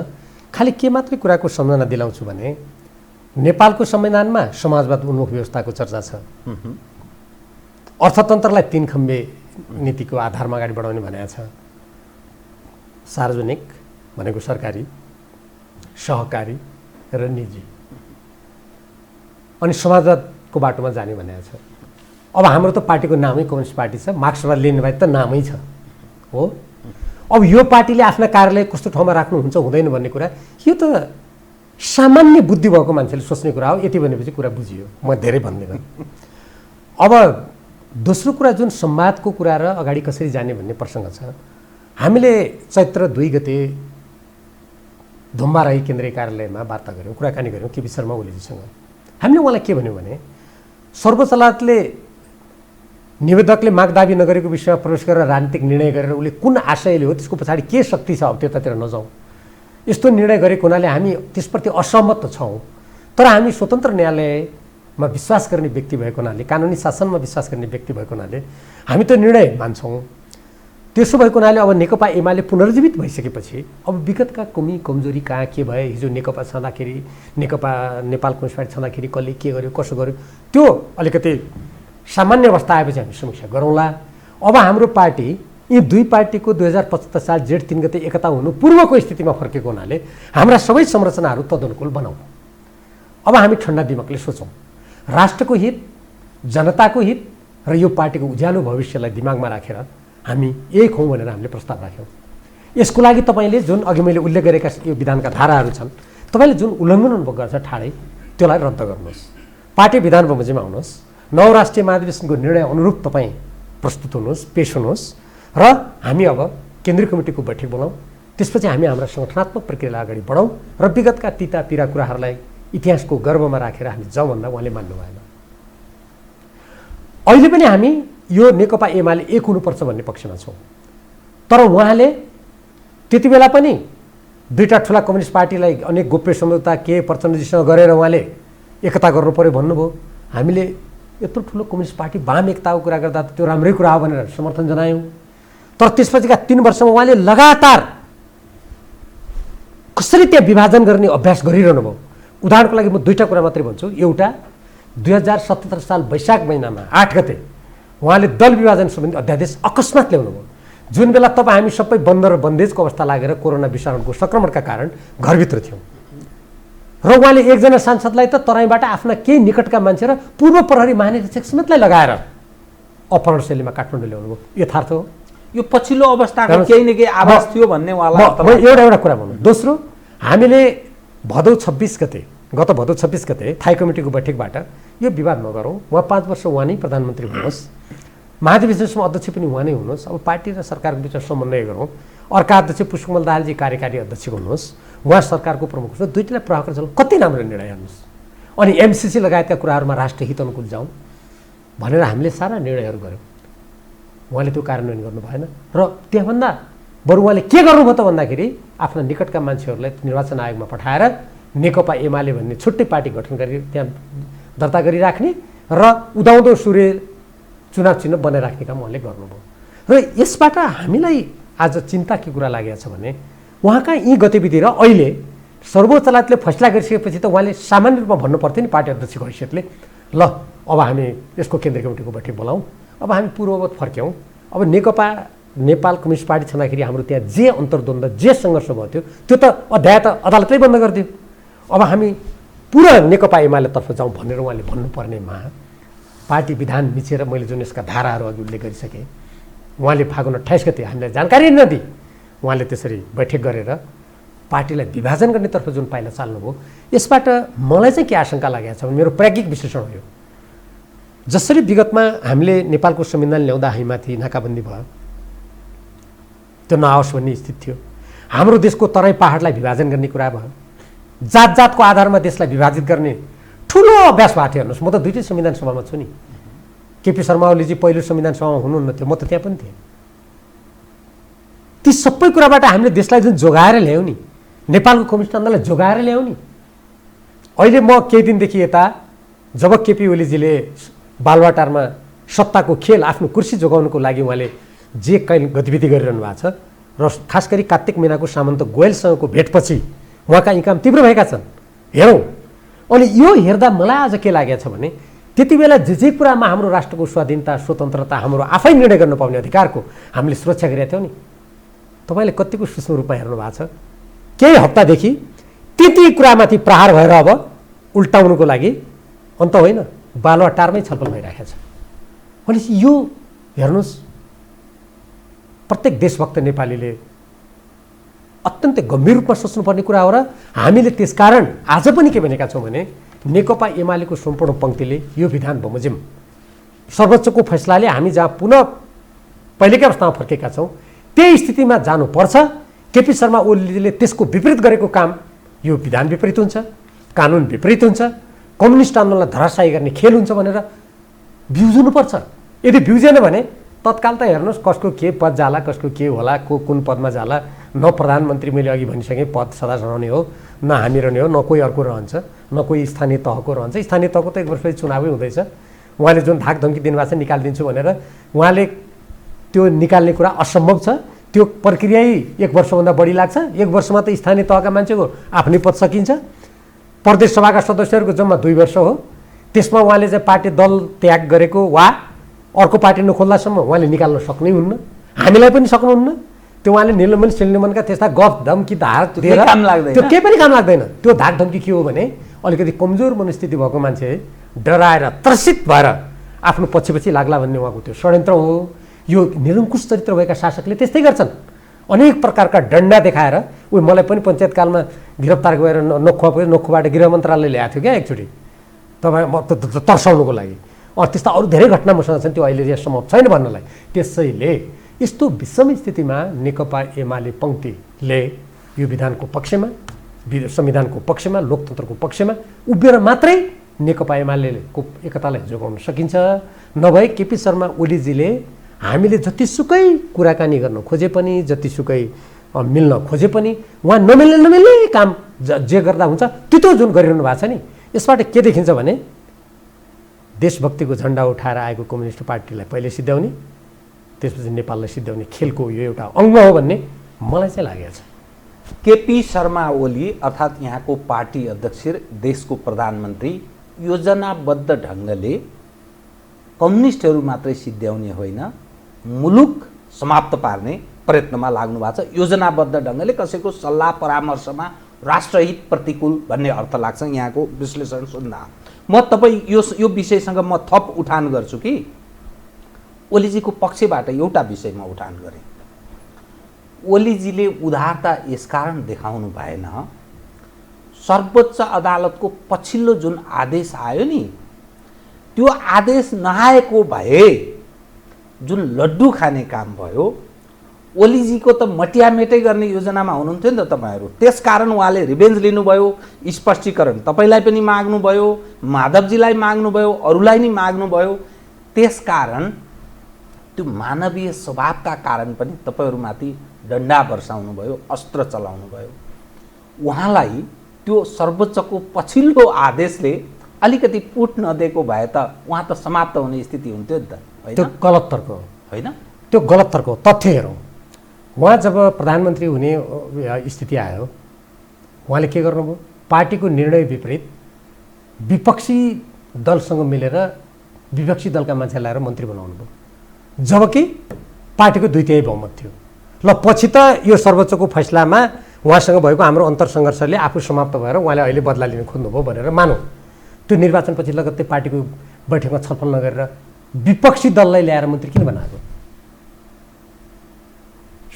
खालि के मात्रै कुराको सम्झना दिलाउँछु भने नेपालको संविधानमा समाजवाद उन्मुख व्यवस्थाको चर्चा छ। अर्थतन्त्रलाई 3 खम्बे नीतिको आधारमा अगाडि बढाउने भनेको छ। सार्वजनिक भनेको सरकारी, सहकारी र निजी, अनि समाजवादको बाटोमा जाने भनेको छ। अब हाम्रो त पार्टीको नामै कम्युनिस्ट पार्टी छ, मार्क्सवाद लिने भए त नामै छ हो। अब यो पार्टीले आफ्ना कार्यालय कस्तो ठाउँमा राख्नुहुन्छ हुँदैन भन्ने कुरा यो त सामान्य बुद्धि भएको मान्छेले सोच्ने कुरा हो। यति भनेपछि कुरा बुझियो, म धेरै भन्दिनँ। अब दोस्रो कुरा जुन संवादको कुरा र अगाडि कसरी जाने भन्ने प्रसङ्ग छ, हामीले चैत्र 2 गते धुम्बाराई केन्द्रीय कार्यालयमा वार्ता गऱ्यौँ, कुराकानी गऱ्यौँ केपी शर्मा ओलीजीसँग। हामीले उहाँलाई के भन्यौँ भने सर्वोच्च अदालतले निवेदकले माग दाबी नगरेको विषयमा प्रवेश गरेर राजनीतिक निर्णय गरेर उसले कुन आशयले हो, त्यसको पछाडि के शक्ति छ, अब त्यतातिर नजाउँ। यस्तो निर्णय गरेको हुनाले हामी त्यसप्रति असहमत त छौँ, तर हामी स्वतन्त्र न्यायालयमा विश्वास गर्ने व्यक्ति भएको हुनाले, कानुनी शासनमा विश्वास गर्ने व्यक्ति भएको हुनाले हामी त निर्णय मान्छौँ। त्यसो भएको हुनाले अब नेकपा एमाले पुनर्जीवित भइसकेपछि अब विगतका कमी कमजोरी कहाँ के भए, हिजो नेकपा छँदाखेरि, नेकपा नेपाल कम्युनिस्ट पार्टी छँदाखेरि कसले के गर्यो कसो गर्यो, त्यो अलिकति सामान्य अवस्था आएपछि हामी समीक्षा गरौँला। अब हाम्रो पार्टी यी दुई पार्टीको 2075 साल जेठ 3 गते एकता हुनु पूर्वको स्थितिमा फर्केको हुनाले हाम्रा सबै संरचनाहरू तदनुकूल बनाऊ। अब हामी ठन्डा दिमागले सोचौँ, राष्ट्रको हित, जनताको हित र यो पार्टीको उज्यालो भविष्यलाई दिमागमा राखेर हामी एक हौँ भनेर हामीले प्रस्ताव राख्यौँ। यसको लागि तपाईँले जुन अघि मैले उल्लेख गरेका यो विधानका धाराहरू छन्, तपाईँले जुन उल्लङ्घन गर्छ ठाडै त्यसलाई रद्द गर्नुहोस्, पार्टी विधान बमोजिममा आउनुहोस्, नौ राष्ट्रिय महाधिवेशनको निर्णय अनुरूप तपाईँ प्रस्तुत हुनुहोस्, पेश हुनुहोस् र हामी अब केन्द्रीय कमिटीको बैठक बोलाउँ। त्यसपछि हामी हाम्रा सङ्गठनात्मक प्रक्रियालाई अगाडि बढाउँ र विगतका तिता पिरा कुराहरूलाई इतिहासको गर्वमा राखेर हामी जाउँ भन्दा उहाँले मान्नु भएन। अहिले पनि हामी यो नेकपा एमाले एक हुनुपर्छ भन्ने पक्षमा छौँ, तर उहाँले त्यति बेला पनि दुईटा ठुला कम्युनिस्ट पार्टीलाई अनेक गोप्य सम्झौता के प्रचण्डजीसँग गरेर उहाँले एकता गर्नु पर्यो भन्नुभयो। हामीले यत्रो ठुलो कम्युनिस्ट पार्टी वाम एकताको कुरा गर्दा त्यो राम्रै कुरा हो भनेर समर्थन जनायौँ, तर त्यसपछिका 3 वर्षमा उहाँले लगातार कसरी त्यहाँ विभाजन गर्ने अभ्यास गरिरहनु भयो। उदाहरणको लागि म दुईटा कुरा मात्रै भन्छु। एउटा 2077 साल वैशाख महिनामा 8 गते उहाँले दल विभाजन सम्बन्धी अध्यादेश अकस्मात ल्याउनु भयो, जुन बेला तपाईँ हामी सबै बन्द र बन्देजको अवस्था लागेर कोरोना विषाणुको संक्रमणका कारण घरभित्र थियौँ र उहाँले एकजना सांसदलाई त तराईबाट आफ्ना केही निकटका मान्छे र पूर्व प्रहरी महानिरीक्षक समेतलाई लगाएर अपहरण शैलीमा काठमाडौँ ल्याउनु भयो। यथार्थ हो, यो पछिल्लो अवस्थाको केही न केही आवाज थियो भन्ने उहाँलाई एउटा कुरा भन्नु। दोस्रो, हामीले गत भदौ 26 गते थाई कमिटीको बैठकबाट यो विवाद नगरौँ, उहाँ 5 वर्ष उहाँ नै प्रधानमन्त्री हुनुहोस्, महाधिवेशनमा अध्यक्ष पनि उहाँ नै हुनुहोस्, अब पार्टी र सरकारको बिचमा समन्वय गरौँ, अर्का अध्यक्ष पुष्पकमल दाहालजी कार्यकारी अध्यक्ष हुनुहोस्, उहाँ सरकारको प्रमुख हुनुहोस्, दुईवटा प्रभाकर चलाउँ, कति राम्रो निर्णय हाल्नुहोस्, अनि एमसिसी लगायतका कुराहरूमा राष्ट्र हित अनुकूल जाउँ भनेर हामीले सारा निर्णयहरू गऱ्यौँ। उहाँले त्यो कार्यान्वयन गर्नु भएन र त्यहाँभन्दा बरु उहाँले के गर्नुभयो त भन्दाखेरि आफ्ना निकटका मान्छेहरूलाई निर्वाचन आयोगमा पठाएर नेकपा एमाले भन्ने छुट्टै पार्टी गठन गरी त्यहाँ दर्ता गरिराख्ने र उदाउँदो सूर्य चुनाव चिन्ह बनाइराख्ने काम उहाँले गर्नुभयो। र यसबाट हामीलाई आज चिन्ता के कुरा लागेको छ भने उहाँका यी गतिविधि र अहिले सर्वोच्च अदालतले फैसला गरिसकेपछि त उहाँले सामान्य रूपमा भन्नु पर्थ्यो नि पार्टी अध्यक्षको हैसियतले, ल अब हामी यसको केन्द्रीय कमिटीको बैठक बोलाउँ, अब हामी पूर्ववत फर्क्यौँ। अब नेकपा नेपाल कम्युनिस्ट पार्टी छँदाखेरि हाम्रो त्यहाँ जे अन्तर्द्वन्द जे सङ्घर्ष भयो त्यो त अध्याय त अदालतले बन्द गरिदियो। अब हामी पुरा नेकपा एमालेतर्फ जाउँ भनेर उहाँले भन्नुपर्नेमा पार्टी विधान मिचेर मैले जुन यसका धाराहरू अघि उल्लेख गरिसकेँ, उहाँले फागुन 28 गते हामीलाई जानकारी नदिई उहाँले त्यसरी बैठक गरेर पार्टीलाई विभाजन गर्नेतर्फ जुन पाइला चाल्नुभयो, यसबाट मलाई चाहिँ के आशंका लागेको छ भने मेरो प्राज्ञिक विश्लेषण हो यो। जसरी विगतमा हामीले नेपालको संविधान ल्याउँदा हामीमाथि नाकाबन्दी भयो, त्यो नआओस् भन्ने स्थिति थियो, हाम्रो देशको तराई पहाडलाई विभाजन गर्ने कुरा भयो, जात जातको आधारमा देशलाई विभाजित गर्ने ठुलो अभ्यास भएको थियो। हेर्नुहोस्, म त दुईटै संविधान सभामा छु नि, केपी शर्मा ओलीजी पहिलो संविधान सभामा हुनुहुन्न थियो, म त त्यहाँ पनि थिएँ। ती सबै कुराबाट हामीले देशलाई जुन जोगाएर ल्यायौँ नि, नेपालको कम्युनिस्ट आन्दोलनलाई जोगाएर ल्यायौँ नि। अहिले म केही दिनदेखि यता जब केपी ओलीजीले बालुवाटारमा सत्ताको खेल आफ्नो कुर्सी जोगाउनुको लागि उहाँले जे गतिविधि गरिरहनु भएको छ र खास गरी कार्तिक मीनाको सामन्त गोयलसँगको भेटपछि उहाँका यी काम तीव्र भएका छन्, हेरौँ। अनि यो हेर्दा मलाई आज के लागेको छ भने त्यति बेला जे कुरामा हाम्रो राष्ट्रको स्वाधीनता स्वतन्त्रता हाम्रो आफै निर्णय गर्न पाउने अधिकारको हामीले सुरक्षा गरेका थियौँ नि, तपाईँले कतिको सूक्ष्म रूपमा हेर्नु भएको छ। केही हप्तादेखि ती कुरामाथि प्रहार भएर अब उल्टाउनुको लागि अन्त होइन, बालुवाटारमै छलफल भइरहेको छ। भनेपछि यो हेर्नुहोस्, प्रत्येक देशभक्त नेपालीले अत्यन्तै गम्भीर रूपमा सोच्नुपर्ने कुरा हो। र हामीले त्यसकारण आज पनि के भनेका छौँ भने नेकपा एमालेको सम्पूर्ण पङ्क्तिले यो विधान बमोजिम सर्वोच्चको फैसलाले हामी जहाँ पुनः पहिलेकै अवस्थामा फर्केका छौँ त्यही स्थितिमा जानुपर्छ। केपी शर्मा ओलीले त्यसको विपरीत गरेको काम यो विधान विपरीत हुन्छ, कानुन विपरीत हुन्छ, कम्युनिस्ट आन्दोलनलाई धराशायी गर्ने खेल हुन्छ भनेर बिउजुनुपर्छ। यदि बिउजेन भने तत्काल त हेर्नुहोस् कसको के पद जाला, कसको के होला, को कुन पदमा जाला। न प्रधानमन्त्री मैले अघि भनिसकेँ पद सदा रहने हो, न हामी रहने हो, न कोही अर्को रहन्छ, न कोही स्थानीय तहको रहन्छ। स्थानीय तहको त एक वर्षपछि चुनावै हुँदैछ। उहाँले जुन धाक धम्की दिनुभएको छ निकालिदिन्छु भनेर, उहाँले त्यो निकाल्ने कुरा असम्भव छ। त्यो प्रक्रिया 1 वर्षभन्दा बढी लाग्छ। 1 वर्षमा त स्थानीय तहका मान्छेको आफ्नै पद सकिन्छ। प्रदेश सभाका सदस्यहरूको जम्मा 2 वर्ष हो। त्यसमा उहाँले चाहिँ पार्टी दल त्याग गरेको वा अर्को पार्टी नखोल्दासम्म उहाँले निकाल्न सक्नै हुन्न, हामीलाई पनि सक्नुहुन्न। त्यो उहाँले निलम्बन सिलम्बनका त्यस्ता गफ धम्की धार दिएर त्यो केही पनि काम लाग्दैन। त्यो धाक धम्की के हो भने अलिकति कमजोर मनस्थिति भएको मान्छे डराएर त्रसित भएर आफ्नो पछि लाग्ला भन्ने उहाँको त्यो षड्यन्त्र हो। यो निरङ्कुश चरित्र भएका शासकले त्यस्तै गर्छन्। अनेक प्रकारका डन्डा देखाएर मलाई पनि पञ्चायतकालमा गिरफ्तार गरेर नोखोबाट गृह मन्त्रालय ल्याएको थियो क्या एकचोटि तपाईँ तर्साउनुको लागि। त्यस्ता अरू धेरै घटना मसँग छन्, त्यो अहिले सम्भव छैन भन्नलाई। त्यसैले यस्तो विषम स्थितिमा नेकपा एमाले पङ्क्तिले यो विधानको पक्षमा, संविधानको पक्षमा, लोकतन्त्रको पक्षमा उभिएर मात्रै नेकपा एमालेको एकतालाई जोगाउन सकिन्छ। नभए केपी शर्मा ओलीजीले हामीले जतिसुकै कुराकानी गर्न खोजे पनि, जतिसुकै मिल्न खोजे पनि उहाँ नमिल्ने काम जे गर्दा हुन्छ त्यो जुन गरिरहनु भएको छ नि, यसबाट के देखिन्छ भने देशभक्तिको झन्डा उठाएर आएको कम्युनिस्ट पार्टीलाई पहिले सिद्ध्याउने, त्यसपछि नेपाललाई सिद्ध्याउने खेलको यो एउटा अङ्ग हो भन्ने मलाई चाहिँ लागेको छ। केपी शर्मा ओली अर्थात् यहाँको पार्टी अध्यक्ष, देशको प्रधानमन्त्री योजनाबद्ध ढङ्गले कम्युनिस्टहरू मात्रै सिद्ध्याउने होइन, मुलुक समाप्त पार्ने प्रयत्नमा लाग्नु भएको छ। योजनाबद्ध ढङ्गले कसैको सल्लाह परामर्शमा राष्ट्रहित प्रतिकूल भन्ने अर्थ लाग्छ यहाँको विश्लेषण सुन्दा। म तपाईँ यो विषयसँग म थप उठान गर्छु कि ओलीजीको पक्षबाट एउटा विषयमा उठान गरेँ। ओलीजीले उदारता यसकारण देखाउनु भएन, सर्वोच्च अदालतको पछिल्लो जुन आदेश आयो नि, त्यो आदेश नआएको भए जुन लड्डु खाने काम भयो, ओलीजीको त मटियामेटै गर्ने योजनामा हुनुहुन्थ्यो नि त तपाईँहरू। त्यसकारण उहाँले रिभेन्ज लिनुभयो, स्पष्टीकरण तपाईँलाई पनि माग्नुभयो, माधवजीलाई माग्नुभयो, अरूलाई नि माग्नुभयो। त्यसकारण त्यो मानवीय स्वभावका कारण पनि तपाईँहरूमाथि डन्डा बर्साउनु भयो, अस्त्र चलाउनु भयो। उहाँलाई त्यो सर्वोच्चको पछिल्लो आदेशले अलिकति पुट नदिएको भए त उहाँ त समाप्त हुने स्थिति हुन्थ्यो नि त, होइन? त्यो गलत तर्क हो, होइन? त्यो गलत तर्क हो। तथ्य हेरौँ, उहाँ जब प्रधानमन्त्री हुने स्थिति आयो, उहाँले के गर्नुभयो? पार्टीको निर्णय विपरीत विपक्षी दलसँग मिलेर विपक्षी दलका मान्छे ल्याएर मन्त्री बनाउनु भयो, जबकि पार्टीको 2/3 बहुमत थियो। ल पछि त यो सर्वोच्चको फैसलामा उहाँसँग भएको हाम्रो अन्तरसङ्घर्षले आफू समाप्त भएर उहाँले अहिले बदला लिन खोज्नुभयो भनेर मानौँ। त्यो निर्वाचनपछि लगत्तै पार्टीको बैठकमा छलफल नगरेर विपक्षी दललाई ल्याएर मन्त्री किन बनाएको?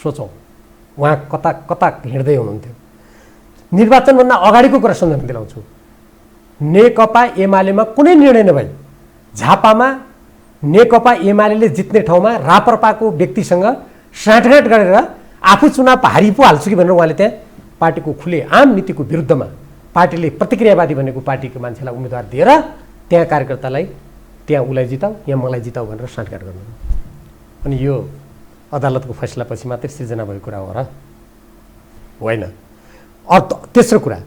सोचौँ उहाँ कता कता हिँड्दै हुनुहुन्थ्यो। निर्वाचनभन्दा अगाडिको कुरा सम्झना दिलाउँछु। नेकपा एमालेमा कुनै निर्णय नभई झापामा नेकपा एमाले जित्ने ठाउँमा राप्रपाको व्यक्तिसँग साँठगाँठ गरेर आफू चुनाव हारि पो हाल्छु कि भनेर उहाँले त्यहाँ पार्टीको खुले आम नीतिको विरुद्धमा पार्टीले प्रतिक्रियावादी भनेको पार्टीको मान्छेलाई उम्मेदवार दिएर त्यहाँ कार्यकर्तालाई त्यहाँ उसलाई जिताऊ, यहाँ मलाई जिताऊ भनेर साँठगाँठ गर्नु। अनि यो अदालतको फैसलापछि मात्रै सिर्जना भएको कुरा हो र? होइन। तेस्रो कुरा,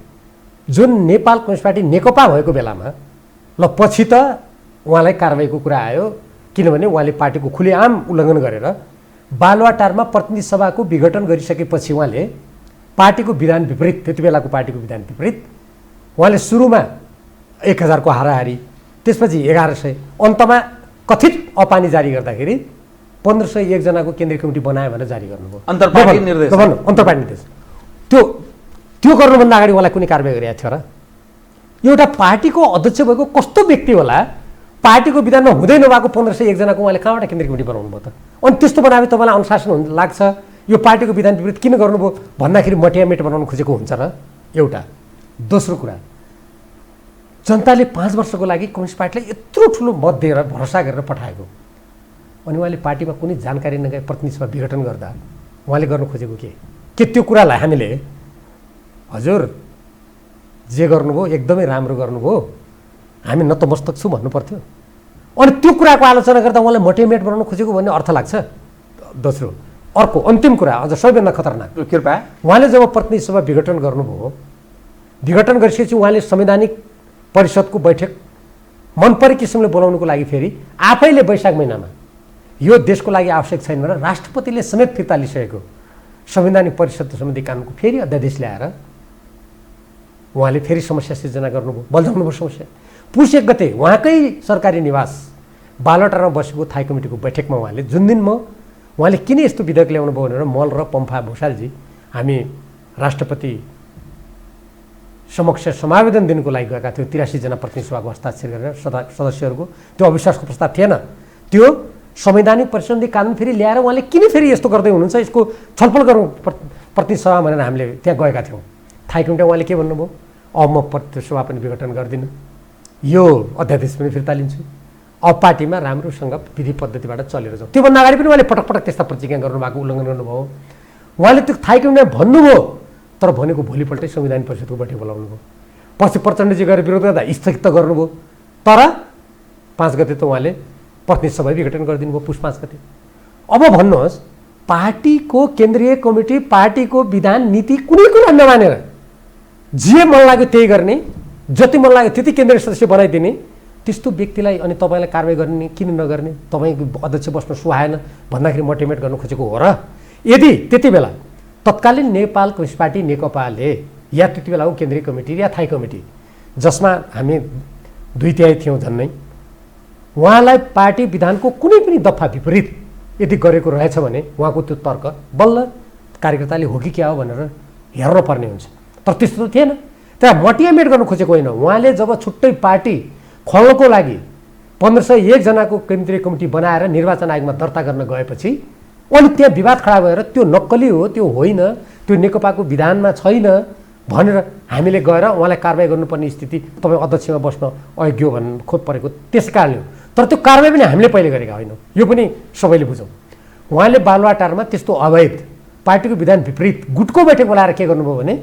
जुन नेपाल कम्युनिस्ट पार्टी नेकपा भएको बेलामा ल पछि त उहाँलाई कारबाहीको कुरा आयो, किनभने उहाँले पार्टीको खुलेआम उल्लङ्घन गरेर बालुवाटारमा प्रतिनिधि सभाको विघटन गरिसकेपछि उहाँले पार्टीको विधान विपरीत, त्यति बेलाको पार्टीको विधान विपरीत उहाँले सुरुमा 1000 को हाराहारी, त्यसपछि 1100, अन्तमा कथित अपानी जारी गर्दाखेरि 1501 जनाको केन्द्रीय कमिटी बनायो भनेर जारी गर्नुभयो, अन्तर्पार्टी निर्देश। अन्तर्पार्टी निर्देश। त्यो गर्नुभन्दा अगाडि उहाँलाई कुनै कारबाही गरिएको थियो र? एउटा पार्टीको अध्यक्ष भएको कस्तो व्यक्ति होला पार्टीको विधानमा हुँदै नभएको 1501 जनाको उहाँले कहाँबाट केन्द्रीय कमिटी बनाउनु भयो त? अनि त्यस्तो बनाए तपाईँलाई अनुशासन लाग्छ? यो पार्टीको विधान विपरीत किन गर्नुभयो भन्दाखेरि मटियामेट बनाउनु खोजेको हुन्छ र? एउटा। दोस्रो कुरा, जनताले 5 वर्षको लागि कम्युनिस्ट पार्टीलाई यत्रो ठुलो मत दिएर भरोसा गरेर पठाएको, अनि उहाँले पार्टीमा कुनै जानकारी नगए प्रतिनिधि सभा विघटन गर्दा उहाँले गर्नु खोजेको के त्यो कुरालाई हामीले हजुर जे गर्नुभयो एकदमै राम्रो गर्नुभयो, हामी नतमस्तक छु भन्नु पर्थ्यो। अनि त्यो कुराको आलोचना गर्दा उहाँले मटियामेट बनाउन खोजेको भन्ने अर्थ लाग्छ? दोस्रो। अर्को अन्तिम कुरा अझ सबैभन्दा खतरनाक, कृपया, उहाँले जब प्रतिनिधि सभा विघटन गर्नुभयो, विघटन गरिसकेपछि उहाँले संवैधानिक परिषदको बैठक मनपरी किसिमले बोलाउनुको लागि फेरि आफैले वैशाख महिनामा यो देशको लागि आवश्यक छैन भनेर राष्ट्रपतिले समेत फिर्ता लिइसकेको संवैधानिक परिषद सम्बन्धी कानुनको फेरि अध्यादेश ल्याएर उहाँले फेरि समस्या सिर्जना गर्नुभयो, बल्झाउनुभयो समस्या। पुस 1 गते उहाँकै सरकारी निवास बालुवाटारमा बसेको थाई कमिटीको बैठकमा उहाँले किन यस्तो विधेयक ल्याउनु भयो भनेर मल र पम्फा भूषालजी हामी राष्ट्रपति समक्ष समावेदन दिनुको लागि गएका थियौँ। 83 जना प्रतिनिधि सभाको हस्ताक्षर गरेर सदस्यहरूको त्यो अविश्वासको प्रस्ताव थिएन। त्यो संवैधानिक परिषदले कानुन फेरि ल्याएर उहाँले किन फेरि यस्तो गर्दै हुनुहुन्छ, यसको छलफल गरौँ प्रतिनिधि सभा भनेर हामीले त्यहाँ गएका थियौँ। थाई कमिटी उहाँले के भन्नुभयो, अब म प्रतिनिधि सभा पनि विघटन गर्दिनँ, यो अध्यादेश पनि फिर्ता लिन्छु, अब पार्टीमा राम्रोसँग विधि पद्धतिबाट चलेर जाउँ। त्योभन्दा अगाडि पनि उहाँले पटक पटक त्यस्ता प्रतिज्ञा गर्नुभएको, उल्लङ्घन गर्नुभयो। उहाँले त्यो थाई कमिटीमा भन्नुभयो, तर भनेको भोलिपल्टै संविधान परिषदको बैठक बोलाउनु भयो। पछि प्रचण्डजी गएर विरोध गर्दा स्थगित त गर्नुभयो, तर 5 गते त उहाँले प्रतिनिधि सभा विघटन गरिदिनु भयो, पुस 5 गते। अब भन्नुहोस्, पार्टीको केन्द्रीय कमिटी पार्टीको विधान नीति कुनै कुरा नमानेर जे मन लाग्यो त्यही गर्ने, जति मन लाग्यो त्यति केन्द्रीय सदस्य बनाइदिने, त्यस्तो व्यक्तिलाई अनि तपाईँलाई कारवाही गर्ने किन नगर्ने? तपाईँको अध्यक्ष बस्न सुहाएन भन्दाखेरि मोटिभेट गर्नु खोजेको हो र? यदि त्यति बेला तत्कालीन नेपाल कम्युनिस्ट पार्टी नेकपाले या त्यति बेला केन्द्रीय कमिटी या थाई कमिटी जसमा हामी 2/3 थियौँ झन्नै, उहाँलाई पार्टी विधानको कुनै पनि दफा विपरीत यदि गरेको रहेछ भने उहाँको त्यो तर्क बल्ल कार्यकर्ताले हो कि क्या हो भनेर हेर्न पर्ने हुन्छ। तर त्यस्तो थिएन। त्यहाँ मोटिभेट गर्नु खोजेको होइन। उहाँले जब छुट्टै पार्टी खोल्नको लागि 1501 जनाको केन्द्रीय कमिटी बनाएर निर्वाचन आयोगमा दर्ता गर्न गएपछि अनि त्यहाँ विवाद खडा भएर त्यो नक्कली हो, त्यो होइन, त्यो नेकपाको विधानमा छैन भनेर हामीले गएर उहाँलाई कारवाही गर्नुपर्ने स्थिति तपाईँ अध्यक्षमा बस्न अयोग्य भन्नु खोप परेको त्यस कारणले हो। तर त्यो कारवाही पनि हामीले पहिले गरेका होइनौँ, यो पनि सबैले बुझौँ। उहाँले बालुवाटारमा त्यस्तो अवैध पार्टीको विधान विपरीत गुटको बैठक बोलाएर के गर्नुभयो भने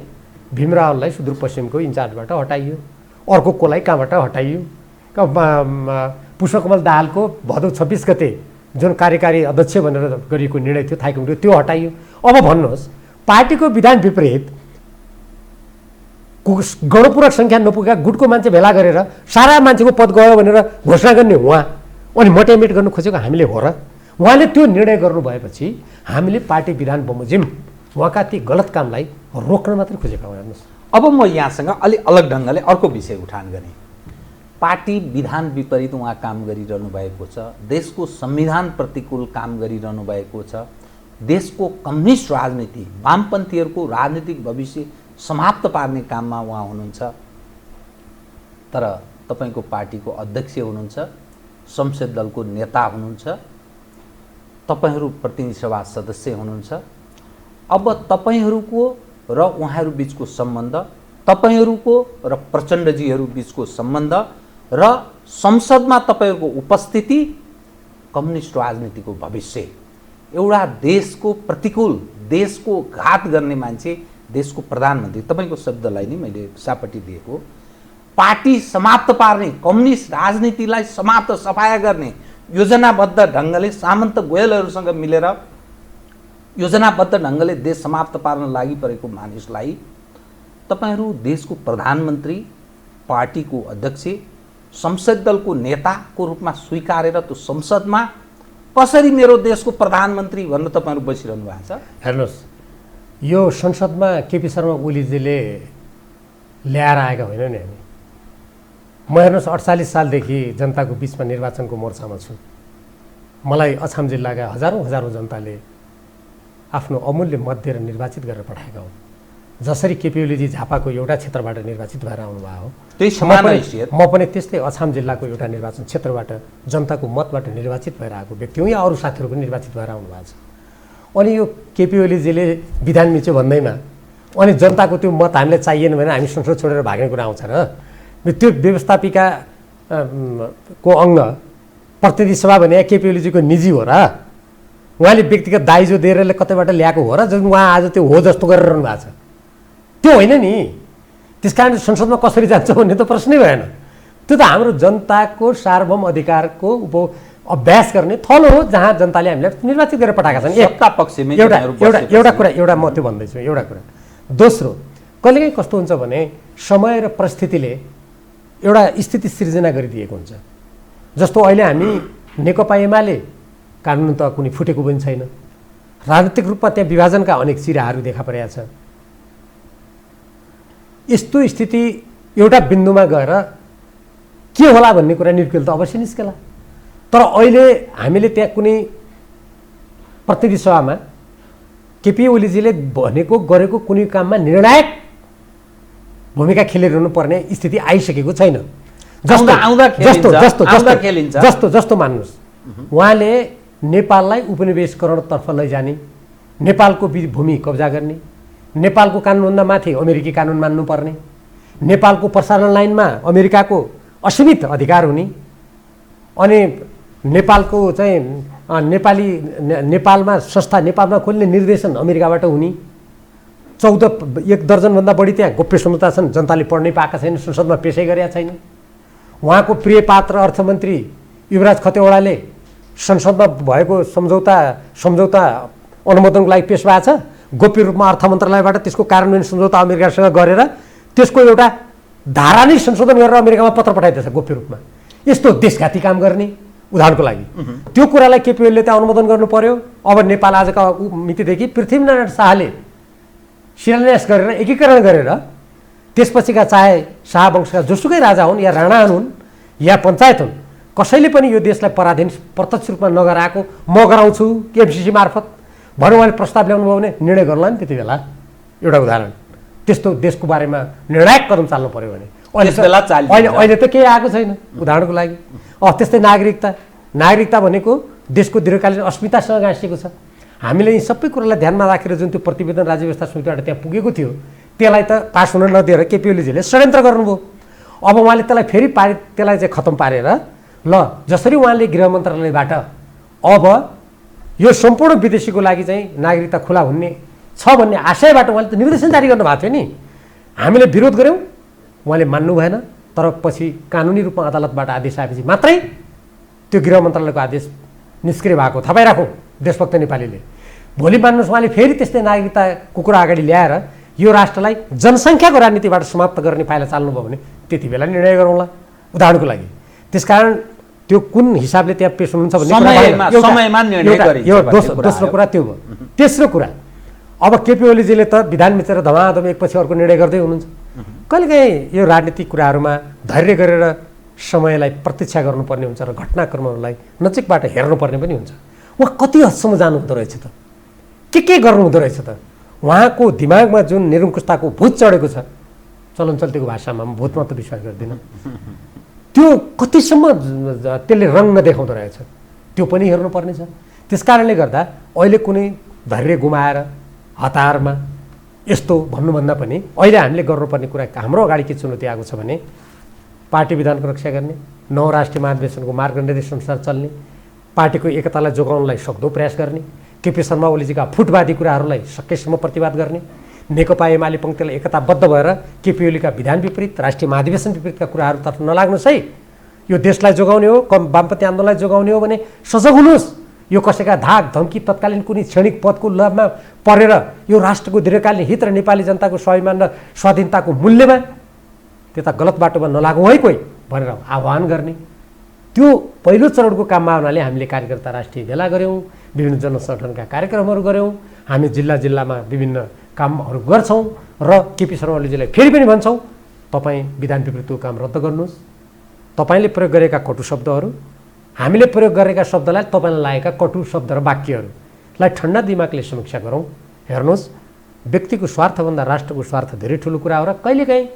भीमरावलाई सुदूरपश्चिमको इन्चार्जबाट हटाइयो, अर्को कोलाई कहाँबाट हटाइयो, पुष्पकमल दाहालको भदौ 26 गते जुन कार्यकारी अध्यक्ष भनेर गरिएको निर्णय थियो थाई कमिटीको त्यो हटाइयो। अब भन्नुहोस्, पार्टीको विधान विपरीत गणपूरक सङ्ख्या नपुगेका गुटको मान्छे भेला गरेर सारा मान्छेको पद गयो भनेर घोषणा गर्ने उहाँ अनि मोटिभेट गर्नु खोजेको हामीले हो र? उहाँले त्यो निर्णय गर्नु भएपछि हामीले पार्टी विधान बमोजिम उहाँका ती गलत कामलाई रोक्न मात्रै खोजेका हो। हेर्नुहोस्, अब म यहाँसँग अलि अलग ढङ्गले अर्को विषय उठान गरेँ। पार्टी विधान विपरीत उहाँ काम गरिरहनु भएको छ, देशको संविधान प्रतिकूल काम गरिरहनु भएको छ, देशको कम्युनिस्ट राजनीति वामपन्थीहरूको राजनीतिक भविष्य समाप्त पार्ने काममा उहाँ हुनुहुन्छ। तर तपाईँको पार्टीको अध्यक्ष हुनुहुन्छ, संसद दलको नेता हुनुहुन्छ, तपाईँहरू प्रतिनिधि सभा सदस्य हुनुहुन्छ। अब तपाईँहरूको र उहाँहरू बिचको सम्बन्ध, तपाईँहरूको र प्रचण्डजीहरू बिचको सम्बन्ध र संसदमा तपाईँहरूको उपस्थिति कम्युनिस्ट राजनीतिको भविष्य, एउटा देशको प्रतिकूल, देशको घात गर्ने मान्छे, देशको प्रधानमन्त्री, तपाईँको शब्दलाई नै मैले सापट्टि दिएको, पार्टी समाप्त पार्ने, कम्युनिस्ट राजनीतिलाई समाप्त सफाया गर्ने योजनाबद्ध ढङ्गले सामन्त गोयलहरूसँग मिलेर योजनाबद्ध ढङ्गले देश समाप्त पार्न लागि परेको मानिसलाई तपाईँहरू देशको प्रधानमन्त्री, पार्टीको अध्यक्ष, संसद दलको नेताको रूपमा स्वीकारेर त्यो संसदमा कसरी मेरो देशको प्रधानमन्त्री भनेर तपाईँहरू बसिरहनु भएको छ? हेर्नुहोस्, यो संसदमा केपी शर्मा ओलीजीले ल्याएर आएका होइन नि हामी। म हेर्नुहोस् 48 सालदेखि जनताको बिचमा निर्वाचनको मोर्चामा छु। मलाई अछाम जिल्लाका हजारौँ जनताले आफ्नो अमूल्य मत दिएर निर्वाचित गरेर पठाएका हुन्। जसरी केपी ओलीजी झापाको एउटा क्षेत्रबाट निर्वाचित भएर आउनुभएको हो, त्यही समान हैसियत म पनि त्यस्तै अछाम जिल्लाको एउटा निर्वाचन क्षेत्रबाट जनताको मतबाट निर्वाचित भएर आएको व्यक्ति हुँ, या अरू साथीहरू पनि निर्वाचित भएर आउनुभएको छ। अनि यो केपी ओलीजीले विधान मिच्यो भन्दैमा अनि जनताको त्यो मत हामीलाई चाहिएन भने हामी संसद छोडेर भाग्ने कुरा आउँछ र? त्यो व्यवस्थापिका को अङ्ग प्रतिनिधि सभा भने केपी ओलीजीको निजी हो र? उहाँले व्यक्तिगत दाइजो दिएर कतैबाट ल्याएको हो र? जुन उहाँ आज त्यो हो जस्तो गरिरहनु भएको छ, त्यो होइन नि। त्यस कारण संसदमा कसरी जान्छ भन्ने त प्रश्नै भएन। त्यो त हाम्रो जनताको सार्वभौम अधिकारको अभ्यास गर्ने थलो हो, जहाँ जनताले हामीलाई निर्वाचित गरेर पठाएका छन्। सत्ता पक्षमै एउटा कुरा म त्यो भन्दैछु। एउटा कुरा। दोस्रो, कहिलेकाहीँ कस्तो हुन्छ भने समय र परिस्थितिले एउटा स्थिति सृजना गरिदिएको हुन्छ। जस्तो अहिले हामी नेकपा एमाले कानुन त कुनै फुटेको पनि छैन, राजनीतिक रूपमा त्यहाँ विभाजनका अनेक चिराहरू देखा परेका छ। यस्तो स्थिति एउटा बिन्दुमा गएर के होला भन्ने कुरा निर्केल त अवश्य निस्केला। तर अहिले हामीले त्यहाँ कुनै प्रतिनिधि सभामा केपी ओलीजीले भनेको गरेको कुनै काममा निर्णायक भूमिका खेलिरहनु पर्ने स्थिति आइसकेको छैन। जस्तो मान्नुहोस्, उहाँले नेपाललाई उपनिवेशकरणतर्फ लैजाने, नेपालको भूमि कब्जा गर्ने, नेपालको कानुनभन्दा माथि अमेरिकी कानुन मान्नुपर्ने, नेपालको प्रसारण लाइनमा अमेरिकाको असीमित अधिकार हुने, अनि नेपालको चाहिँ नेपालमा संस्था नेपालमा खोल्ने निर्देशन अमेरिकाबाट हुने, 1 दर्जनभन्दा बढी त्यहाँ गोप्य सम्झौता छन्, जनताले पढ्नै पाएका छैन, संसदमा पेशै गरेका छैन। उहाँको प्रिय पात्र अर्थमन्त्री युवराज खतिवडाले संसदमा भएको सम्झौता अनुमोदनको लागि पेश भएको छ। गोप्य रूपमा अर्थ मन्त्रालयबाट त्यसको कार्यान्वयन सम्झौता अमेरिकासँग गरेर त्यसको एउटा धारा नै संशोधन गरेर अमेरिकामा पत्र पठाइदिएछ गोप्य रूपमा। यस्तो देशघाती काम गर्ने उदाहरणको लागि त्यो कुरालाई केपी ओलीले त्यहाँ अनुमोदन गर्नु पर्यो। अब नेपाल आजका मितिदेखि पृथ्वीनारायण शाहले शिलान्यास गरेर एकीकरण गरेर त्यसपछिका चाहे शाह वंशका जोसुकै राजा हुन् या राणा हुन् या पञ्चायत हुन्, कसैले पनि यो देशलाई पराधीन प्रत्यक्ष रूपमा नगराएको म गराउँछु एमसिसी मार्फत भनेर उहाँले प्रस्ताव ल्याउनु भयो भने निर्णय गर्ला नि त्यति बेला। एउटा उदाहरण, त्यस्तो देशको बारेमा निर्णायक कदम चाल्नु पर्यो भने अहिले त केही आएको छैन। उदाहरणको लागि त्यस्तै नागरिकता भनेको देशको दीर्घकालीन अस्मितासँग गाँसिएको छ। हामीले यी सबै कुरालाई ध्यानमा राखेर जुन त्यो प्रतिवेदन राज्य व्यवस्था समितिबाट त्यहाँ पुगेको थियो त्यसलाई त पास हुन नदिएर केपी ओलीजीले षड्यन्त्र गर्नुभयो। अब उहाँले त्यसलाई फेरि त्यसलाई चाहिँ खतम पारेर ल जसरी उहाँले गृह मन्त्रालयबाट अब यो सम्पूर्ण विदेशीको लागि चाहिँ नागरिकता खुला हुने छ भन्ने आशयबाट उहाँले त निर्देशन जारी गर्नुभएको थियो नि। हामीले विरोध गऱ्यौँ, उहाँले मान्नु भएन। तर पछि कानुनी रूपमा अदालतबाट आदेश आएपछि मात्रै त्यो गृह मन्त्रालयको आदेश निष्क्रिय भएको थाहा पाइराखौँ देशभक्त नेपालीले। भोलि मान्नुहोस् उहाँले फेरि त्यस्तै नागरिकताको कुरा अगाडि ल्याएर यो राष्ट्रलाई जनसङ्ख्याको राजनीतिबाट समाप्त गर्ने पाइला चाल्नुभयो भने त्यति बेला निर्णय गरौँला उदाहरणको लागि। त्यसकारण त्यो कुन हिसाबले त्यहाँ पेश हुनुहुन्छ भन्ने दोस्रो कुरा त्यो भयो। तेस्रो कुरा, अब केपी ओलीजीले त विधान मिचेर धमाधम एकपछि अर्को निर्णय गर्दै हुनुहुन्छ। कहिलेकाहीँ यो राजनीतिक कुराहरूमा धैर्य गरेर समयलाई प्रतीक्षा गर्नुपर्ने हुन्छ र घटनाक्रमहरूलाई नजिकबाट हेर्नुपर्ने पनि हुन्छ। उहाँ कति हदसम्म जानुहुँदो रहेछ त, के गर्नुहुँदो रहेछ त? उहाँको दिमागमा जुन निरङ्कुशताको भूत चढेको छ, चलन चल्तीको भाषामा म भूतमा त विश्वास गर्दिनँ, त्यो कतिसम्म त्यसले रङ नदेखाउँदो रहेछ त्यो पनि हेर्नुपर्ने छ। त्यस कारणले गर्दा अहिले कुनै धैर्य गुमाएर हतारमा यस्तो भन्नुभन्दा पनि अहिले हामीले गर्नुपर्ने कुरा हाम्रो अगाडि के चुनौती आएको छ भने पार्टी विधानको रक्षा गर्ने, नौ राष्ट्रिय महाधिवेशनको मार्गनिर्देशन अनुसार चल्ने, पार्टीको एकतालाई जोगाउनलाई सक्दो प्रयास गर्ने, केपी शर्मा ओलीजीका फुटवादी कुराहरूलाई सकेसम्म प्रतिवाद गर्ने, नेकपा एमाले पङ्क्तिलाई एकताबद्ध भएर केपी ओलीका विधान विपरीत राष्ट्रिय महाधिवेशन विपरीतका कुराहरूतर्फ नलाग्नुहोस् है। यो देशलाई जोगाउने हो, वामपन्थी आन्दोलनलाई जोगाउने हो भने सजग हुनुहोस्। यो कसैका धाक धम्की तत्कालीन कुनै क्षणिक पदको लाभमा परेर यो राष्ट्रको दीर्घकालीन हित र नेपाली जनताको स्वाभिमान र स्वाधीनताको मूल्यमा त्यता गलत बाटोमा नलागौँ है कोही भनेर आह्वान गर्ने, त्यो पहिलो चरणको काममा हुनाले हामीले कार्यकर्ता राष्ट्रिय भेला गऱ्यौँ, विभिन्न जनसङ्गठनका कार्यक्रमहरू गऱ्यौँ, हामी जिल्लामा विभिन्न कामहरू गर्छौँ र केपी शर्मा ओलीजीलाई फेरि पनि भन्छौँ तपाईँ विधान विपरीतको काम रद्द गर्नुहोस्। तपाईँले प्रयोग गरेका कटु शब्दहरू, हामीले प्रयोग गरेका शब्दलाई तपाईँलाई लागेका कटु शब्द र वाक्यहरूलाई ठन्डा दिमागले समीक्षा गरौँ। हेर्नुहोस् व्यक्तिको स्वार्थभन्दा राष्ट्रको स्वार्थ धेरै ठुलो कुरा हो र कहिलेकाहीँ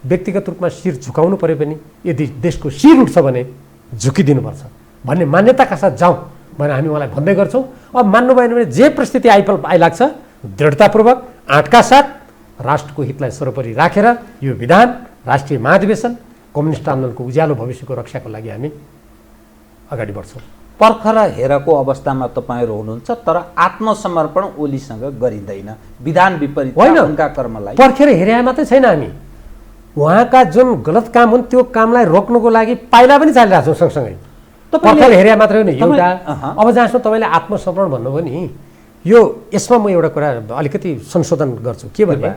व्यक्तिगत रूपमा शिर झुकाउनु परे पनि यदि देशको शिर उठ्छ भने झुकिदिनुपर्छ भन्ने मान्यताका साथ जाउँ भनेर हामी उहाँलाई भन्दै गर्छौँ। अब मान्नु भएन भने जे परिस्थिति आइलाग्छ दृढतापूर्वक आँटका साथ राष्ट्रको हितलाई सर्वोपरि राखेर यो विधान, राष्ट्रिय महाधिवेशन, कम्युनिस्ट आन्दोलनको उज्यालो भविष्यको रक्षाको लागि हामी अगाडि बढ्छौँ। पर्खर हेरको अवस्थामा तपाईँहरू हुनुहुन्छ, तर आत्मसमर्पण ओलीसँग गरिँदैन। विधान विपरीत होइन, उनका कर्मलाई पर्खेर हेरे मात्रै छैन, हामी उहाँका जुन गलत काम हुन् त्यो कामलाई रोक्नुको लागि पाइला पनि चालिरहेको छौँ सँगसँगै। पर्खेर हेरे मात्रै होइन एउटा। अब जहाँसम्म तपाईँले आत्मसमर्पण भन्नुभयो नि, यो यसमा म एउटा कुरा अलिकति संशोधन गर्छु। के भने